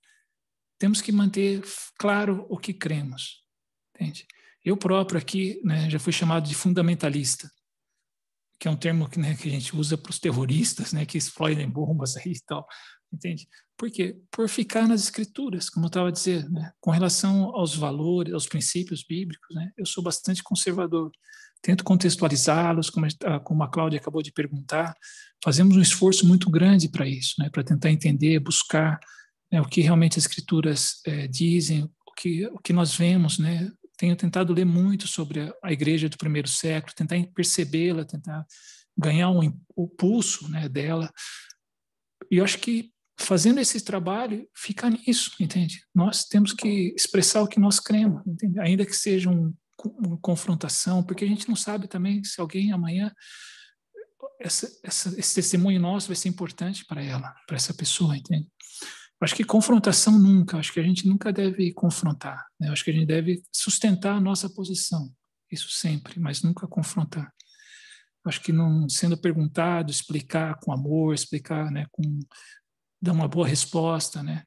temos que manter claro o que cremos, entende? Eu próprio aqui, né, já fui chamado de fundamentalista, que é um termo que, né, que a gente usa para os terroristas, né, que explodem bombas aí e tal, entende? Por quê? Por ficar nas escrituras, como eu estava a dizer, né, com relação aos valores, aos princípios bíblicos, né, eu sou bastante conservador, tento contextualizá-los, como a Cláudia acabou de perguntar, fazemos um esforço muito grande para isso, né, para tentar entender, buscar, né, o que realmente as escrituras dizem, o que nós vemos, né. Tenho tentado ler muito sobre a igreja do primeiro século, tentar percebê-la, tentar ganhar o pulso, né, dela. E eu acho que fazendo esse trabalho, fica nisso, entende? Nós temos que expressar o que nós cremos, entende? Ainda que seja uma confrontação, porque a gente não sabe também se alguém amanhã, esse testemunho nosso vai ser importante para ela, para essa pessoa, entende? Acho que confrontação nunca, acho que a gente nunca deve confrontar, né? Acho que a gente deve sustentar a nossa posição, isso sempre, mas nunca confrontar. Acho que não sendo perguntado, explicar com amor, explicar, né, dar uma boa resposta, né?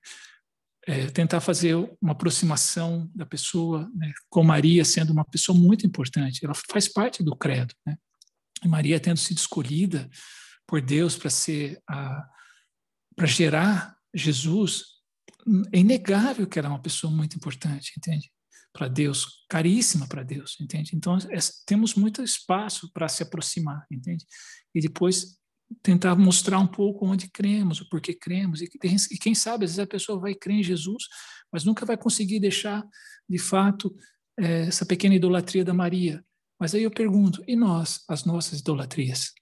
Tentar fazer uma aproximação da pessoa, né, com Maria sendo uma pessoa muito importante, ela faz parte do credo, né? E Maria tendo sido escolhida por Deus para gerar Jesus, é inegável que ela é uma pessoa muito importante, entende? Para Deus, caríssima para Deus, entende? Então, temos muito espaço para se aproximar, entende? E depois tentar mostrar um pouco onde cremos, o porquê cremos, e quem sabe, às vezes a pessoa vai crer em Jesus, mas nunca vai conseguir deixar, de fato, essa pequena idolatria da Maria. Mas aí eu pergunto, e nós, as nossas idolatrias?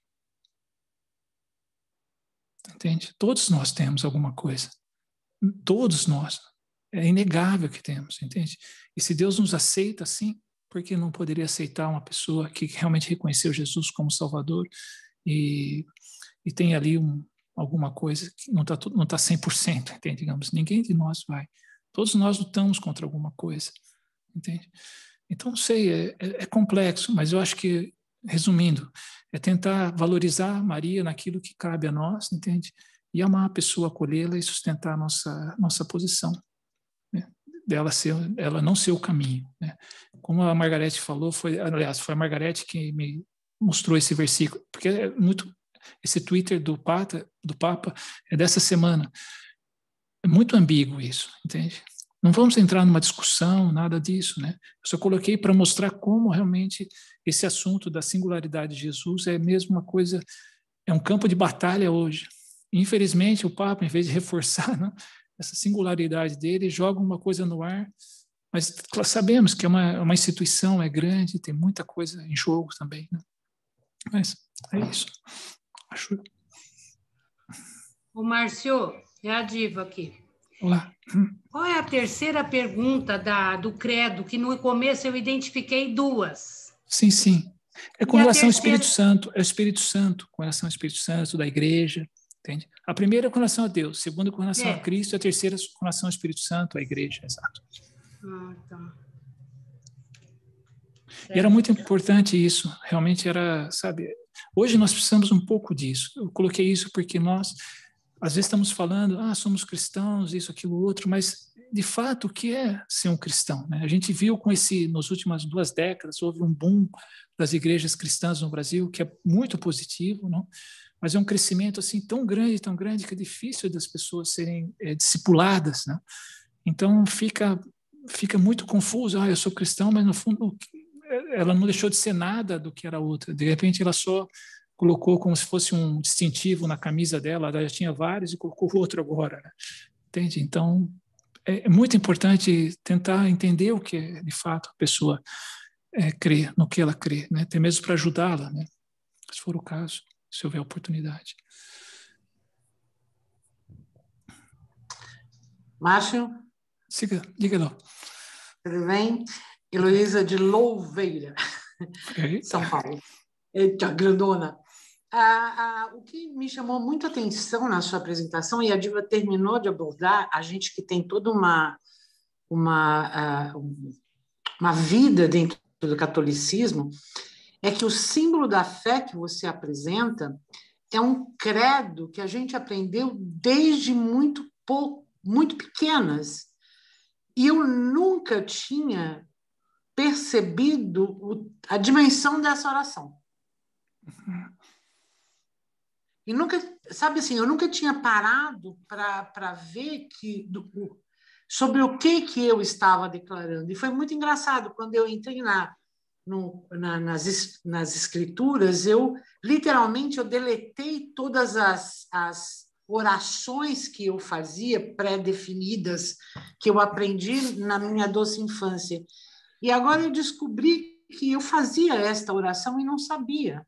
Entende? Todos nós temos alguma coisa. Todos nós. É inegável que temos, entende? E se Deus nos aceita assim, por que não poderia aceitar uma pessoa que realmente reconheceu Jesus como Salvador e tem ali alguma coisa que não está 100%, entende? Digamos, ninguém de nós vai. Todos nós lutamos contra alguma coisa, entende? Então, não sei, é complexo, mas eu acho que, resumindo, é tentar valorizar Maria naquilo que cabe a nós, entende? E amar a pessoa, acolhê-la e sustentar a nossa posição, né? Ela não ser o caminho, né? Como a Margarete falou, aliás, foi a Margarete que me mostrou esse versículo, porque esse Twitter do Papa é dessa semana. É muito ambíguo isso, entende? Não vamos entrar numa discussão, nada disso, né? Eu só coloquei para mostrar como realmente esse assunto da singularidade de Jesus é mesmo uma coisa, é um campo de batalha hoje. Infelizmente, o Papa, em vez de reforçar, né, essa singularidade dele, joga uma coisa no ar, mas sabemos que é uma instituição, é grande, tem muita coisa em jogo também, né? Mas é isso. Acho. O Márcio, é a Diva aqui. Olá. Qual é a terceira pergunta do credo, que no começo eu identifiquei duas? Sim. É com relação ao Espírito Santo, é o Espírito Santo, com relação ao Espírito Santo, da igreja, entende? A primeira é com relação a Deus, a segunda é com relação a Cristo, a terceira é com relação ao Espírito Santo, a igreja, exato. Tá. E era muito importante isso, realmente era, sabe, hoje nós precisamos um pouco disso. Eu coloquei isso porque nós, às vezes estamos falando, somos cristãos, isso, aquilo, outro, mas, de fato, o que é ser um cristão, né? A gente viu nas últimas 2 décadas, houve um boom das igrejas cristãs no Brasil, que é muito positivo, não? mas é um crescimento assim tão grande que é difícil das pessoas serem discipuladas, né? Então fica muito confuso. Eu sou cristão, mas no fundo ela não deixou de ser nada do que era outra. De repente ela só colocou como se fosse um distintivo na camisa dela, ela já tinha vários e colocou outro agora, né? Entende? Então é muito importante tentar entender o que de fato a pessoa crê, no que ela crê, né? Até mesmo para ajudá-la, né? Se for o caso, se houver oportunidade. Márcio? Diga lá. Tudo bem? Heloísa de Louveira, São Paulo. Eita, grandona. O que me chamou muito a atenção na sua apresentação, e a Diva terminou de abordar, a gente que tem toda uma vida dentro do catolicismo, é que o símbolo da fé que você apresenta é um credo que a gente aprendeu desde muito pequenas. E eu nunca tinha percebido a dimensão dessa oração. E nunca, sabe assim, eu nunca tinha parado para ver sobre o que eu estava declarando. E foi muito engraçado, quando eu entrei nas escrituras, eu literalmente deletei todas as orações que eu fazia, pré-definidas, que eu aprendi na minha doce infância. E agora eu descobri que eu fazia esta oração e não sabia.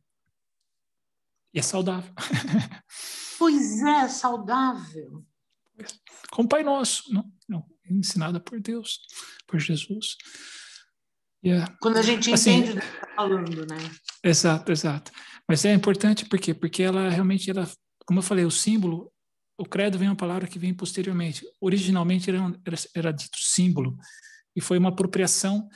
E é saudável. Pois é, saudável. Como Pai Nosso, não, ensinada por Deus, por Jesus. Quando a gente entende o que está falando, né? Exato. Mas é importante por quê? Porque ela realmente, como eu falei, o símbolo, o credo vem uma palavra que vem posteriormente. Originalmente era dito símbolo, e foi uma apropriação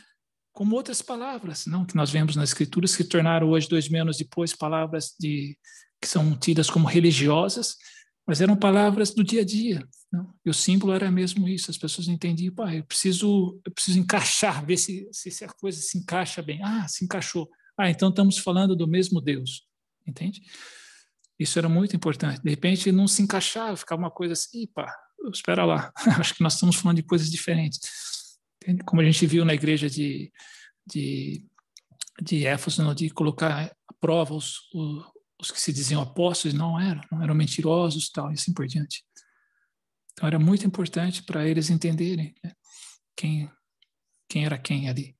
como outras palavras, não, que nós vemos nas escrituras, que tornaram hoje, 2000 anos depois, palavras que são tidas como religiosas, mas eram palavras do dia a dia. Não? E o símbolo era mesmo isso, as pessoas não entendiam, eu preciso encaixar, ver se a coisa se encaixa bem. Se encaixou. Então estamos falando do mesmo Deus, entende? Isso era muito importante. De repente não se encaixava, ficava uma coisa assim, espera lá, acho que nós estamos falando de coisas diferentes. Entende? Como a gente viu na igreja de Éfeso, de colocar à prova os que se diziam apóstolos, não eram mentirosos, tal, e assim por diante. Então era muito importante para eles entenderem, né, quem era quem ali.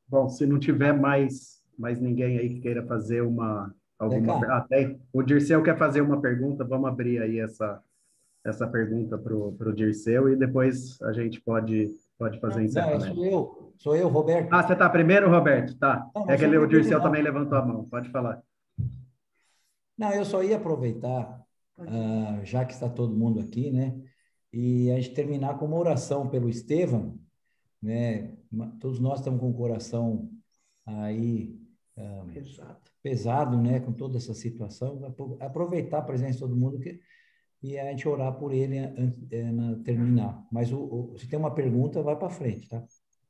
Bom, se não tiver mais ninguém aí que queira fazer até o Dirceu quer fazer uma pergunta, vamos abrir aí essa pergunta para o Dirceu e depois a gente pode fazer o encerramento. Sou eu, Roberto. Você está primeiro, Roberto? Tá. Não, o Dirceu também levantou a mão, pode falar. Não, eu só ia aproveitar, já que está todo mundo aqui, né, e a gente terminar com uma oração pelo Estevão, né? Todos nós estamos com o coração aí pesado, né, com toda essa situação. Aproveitar a presença de todo mundo e a gente orar por ele terminar. Mas se tem uma pergunta, vai para frente, tá?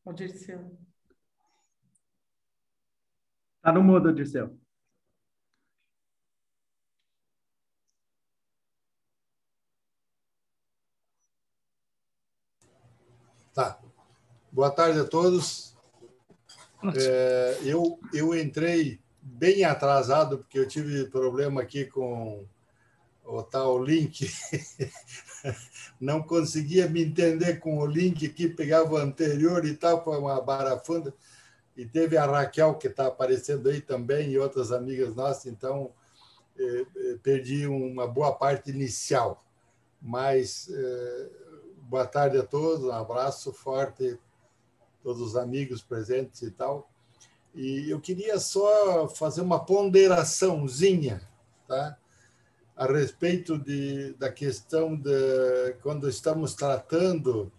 O Dirceu. Está no mudo, Dirceu. Tá. Boa tarde a todos. Eu entrei bem atrasado, porque eu tive problema aqui com o tal link. Não conseguia me entender com o link aqui, pegava o anterior e tal, foi uma barafunda. E teve a Raquel, que está aparecendo aí também, e outras amigas nossas, então perdi uma boa parte inicial. Mas boa tarde a todos, um abraço forte, todos os amigos presentes e tal. E eu queria só fazer uma ponderaçãozinha, tá? A respeito da questão quando estamos tratando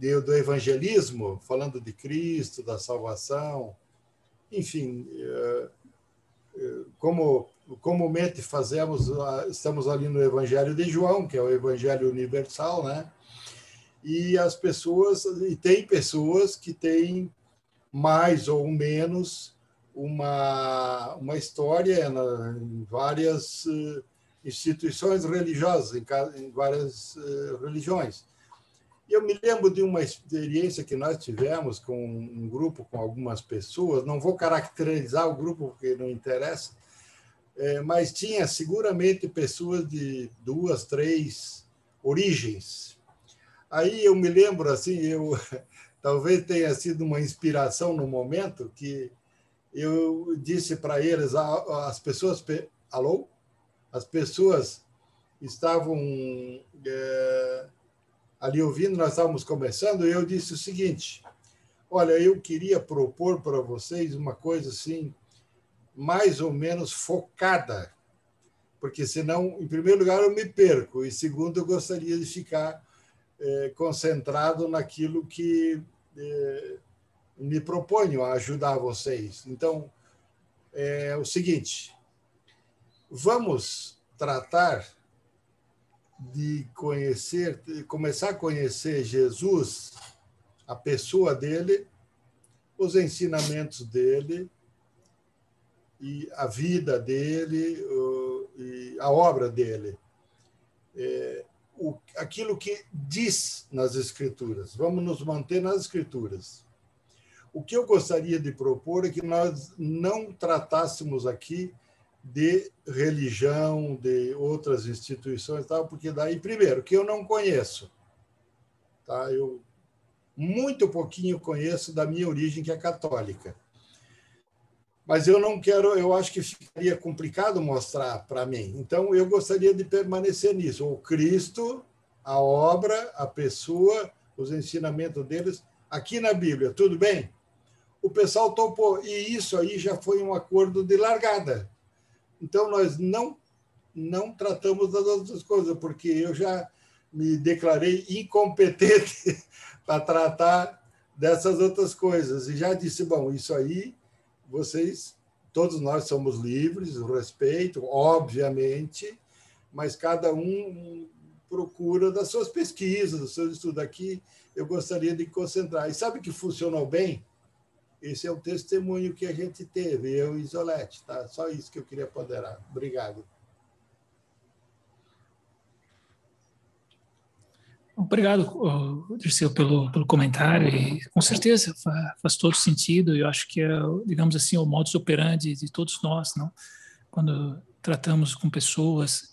do evangelismo, falando de Cristo, da salvação, enfim, como comumente fazemos, estamos ali no Evangelho de João, que é o Evangelho universal, né? E tem pessoas que têm mais ou menos uma história em várias instituições religiosas, em várias religiões. E eu me lembro de uma experiência que nós tivemos com um grupo, com algumas pessoas, não vou caracterizar o grupo porque não interessa, mas tinha seguramente pessoas de 2, 3 origens. Aí eu me lembro, assim, talvez tenha sido uma inspiração no momento que eu disse para eles, as pessoas... Alô? As pessoas estavam ali ouvindo, nós estávamos conversando, e eu disse o seguinte: olha, eu queria propor para vocês uma coisa assim, mais ou menos focada, porque senão, em primeiro lugar, eu me perco, e segundo, eu gostaria de ficar concentrado naquilo que me proponho a ajudar vocês. Então, é o seguinte: vamos tratar de começar a conhecer Jesus, a pessoa dele, os ensinamentos dele, e a vida dele, e a obra dele. Aquilo que diz nas Escrituras. Vamos nos manter nas Escrituras. O que eu gostaria de propor é que nós não tratássemos aqui de religião, de outras instituições, tal, porque daí, primeiro, que eu não conheço. Tá? Eu muito pouquinho conheço da minha origem, que é católica. Mas eu não quero, eu acho que ficaria complicado mostrar para mim. Então, eu gostaria de permanecer nisso. O Cristo, a obra, a pessoa, os ensinamentos deles, aqui na Bíblia, tudo bem? O pessoal topou, e isso aí já foi um acordo de largada. Então, nós não tratamos das outras coisas, porque eu já me declarei incompetente para tratar dessas outras coisas. E já disse, bom, isso aí, vocês, todos nós somos livres, o respeito, obviamente, mas cada um procura das suas pesquisas, dos seus estudos. Aqui, eu gostaria de concentrar. E sabe que funcionou bem? Esse é o testemunho que a gente teve, eu e Isolete, tá? Só isso que eu queria ponderar. Obrigado. Obrigado, Dirceu, pelo comentário. E, com certeza, faz todo sentido. Eu acho que é, digamos assim, o modus operandi de todos nós, não? Quando tratamos com pessoas.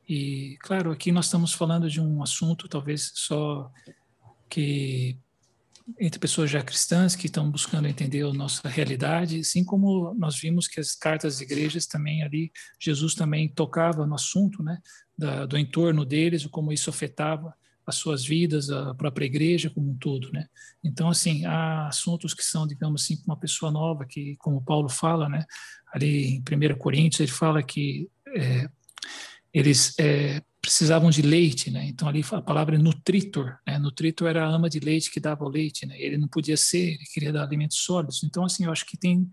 E, claro, aqui nós estamos falando de um assunto, talvez só que entre pessoas já cristãs que estão buscando entender a nossa realidade, assim como nós vimos que as cartas das igrejas também ali, Jesus também tocava no assunto, né, do entorno deles, como isso afetava as suas vidas, a própria igreja como um todo, né? Então, assim, há assuntos que são, digamos assim, para uma pessoa nova, que, como Paulo fala, né, ali em 1 Coríntios, ele fala que eles precisavam de leite, né? Então ali a palavra é nutritor, né? Nutritor era a ama de leite que dava o leite, né? Ele não podia ser, ele queria dar alimentos sólidos. Então assim, eu acho que tem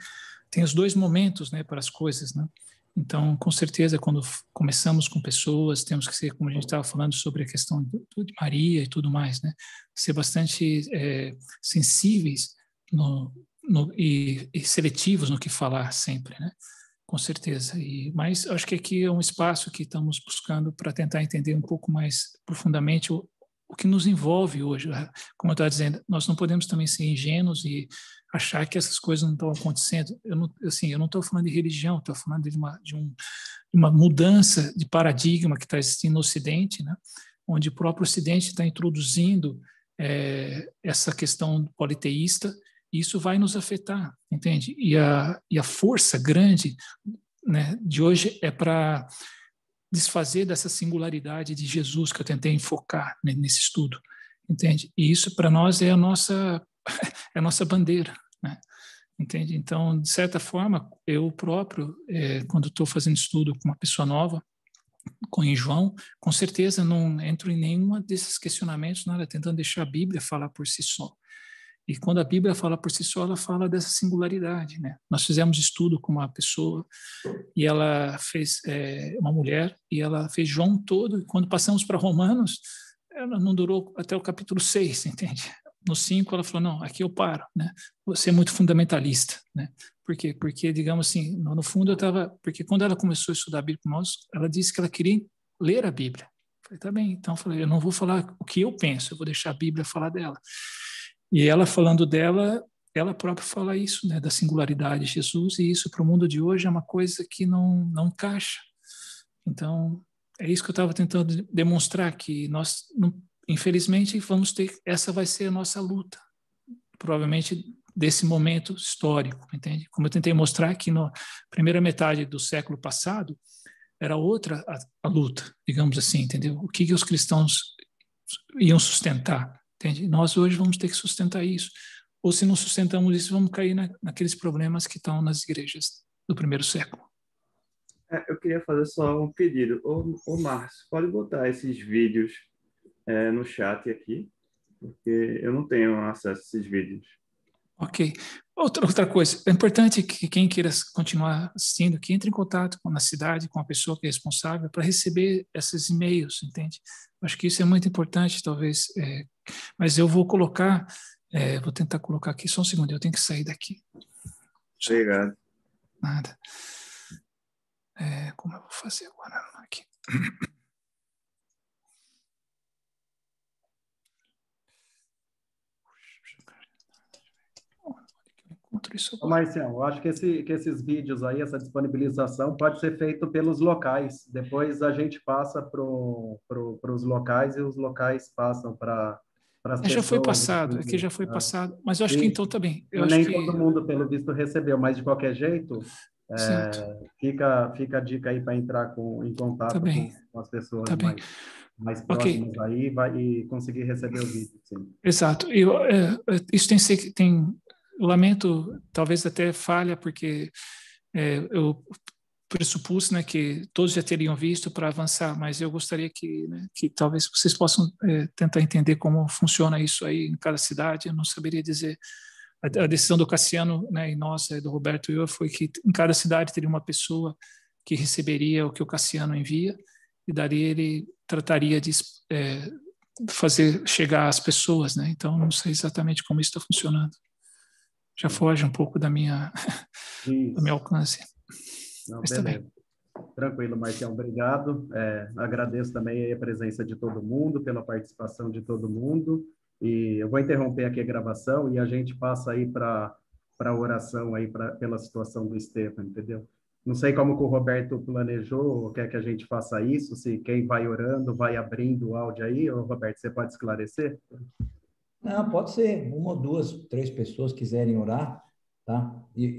os dois momentos, né, para as coisas, né? Então, com certeza, quando começamos com pessoas, temos que ser, como a gente estava falando sobre a questão de Maria e tudo mais, né? Ser bastante sensíveis e seletivos no que falar sempre, né? Com certeza. Mas acho que aqui é um espaço que estamos buscando para tentar entender um pouco mais profundamente o que nos envolve hoje. Como eu estava dizendo, nós não podemos também ser ingênuos e achar que essas coisas não estão acontecendo. Eu não estou falando de religião, estou falando de uma mudança de paradigma que está existindo no Ocidente, né? Onde o próprio Ocidente está introduzindo essa questão politeísta. Isso vai nos afetar, entende? E a força grande, né, de hoje é para desfazer dessa singularidade de Jesus que eu tentei enfocar, né, nesse estudo, entende? E isso para nós é a nossa bandeira, né? Entende? Então, de certa forma, eu próprio, quando estou fazendo estudo com uma pessoa nova, com João, com certeza não entro em nenhuma desses questionamentos, nada, tentando deixar a Bíblia falar por si só. E quando a Bíblia fala por si só, ela fala dessa singularidade, né? Nós fizemos estudo com uma pessoa e ela fez uma mulher e ela fez João todo. E quando passamos para Romanos, ela não durou até o capítulo 6, entende? No 5 ela falou, não, aqui eu paro, né? Você é muito fundamentalista, né? Por quê? Porque, digamos assim, no fundo eu estava... Porque quando ela começou a estudar a Bíblia com nós, ela disse que ela queria ler a Bíblia. Eu falei, tá bem. Então eu falei, eu não vou falar o que eu penso, eu vou deixar a Bíblia falar dela. E ela falando dela, ela própria fala isso, né, da singularidade de Jesus, e isso para o mundo de hoje é uma coisa que não encaixa. Então, é isso que eu estava tentando demonstrar, que nós, infelizmente, vamos ter, essa vai ser a nossa luta, provavelmente desse momento histórico, entende? Como eu tentei mostrar que na primeira metade do século passado, era outra a luta, digamos assim, entendeu? O que os cristãos iam sustentar? Entende? Nós hoje vamos ter que sustentar isso. Ou se não sustentamos isso, vamos cair naqueles problemas que estão nas igrejas do primeiro século. Eu queria fazer só um pedido. Ô Márcio, pode botar esses vídeos no chat aqui? Porque eu não tenho acesso a esses vídeos. Ok. Outra coisa, é importante que quem queira continuar assistindo, que entre em contato na cidade, com a pessoa que é responsável, para receber esses e-mails, entende? Acho que isso é muito importante, talvez. Mas eu vou colocar, vou tentar colocar aqui, só um segundo, eu tenho que sair daqui. Obrigado. Nada. Como eu vou fazer agora? Aqui. Marcião, eu acho que esses vídeos aí, essa disponibilização pode ser feito pelos locais. Depois a gente passa para os locais e os locais passam para as pessoas. Já foi passado, aqui já foi passado, mas eu acho que então também. Nem todo mundo, pelo visto, recebeu, mas de qualquer jeito, fica a dica aí para entrar em contato com as pessoas mais próximas aí e conseguir receber o vídeo. Sim. Exato. Isso tem lamento, talvez até falha, porque eu pressupus, né, que todos já teriam visto para avançar, mas eu gostaria que talvez vocês possam tentar entender como funciona isso aí em cada cidade. Eu não saberia dizer. A decisão do Cassiano, né, e nossa, do Roberto e eu, foi que em cada cidade teria uma pessoa que receberia o que o Cassiano envia e ele trataria de fazer chegar às pessoas, né? Então não sei exatamente como isso está funcionando. Já foge um pouco do meu alcance. Não, mas beleza. Tranquilo, Marcião, obrigado. Agradeço também a presença de todo mundo, pela participação de todo mundo. E eu vou interromper aqui a gravação e a gente passa aí para a oração aí pela situação do Estevão, entendeu? Não sei como que o Roberto planejou ou quer que a gente faça isso, se quem vai orando vai abrindo o áudio aí, ou Roberto, você pode esclarecer? Não, pode ser. 1 ou 2, 3 pessoas quiserem orar, tá?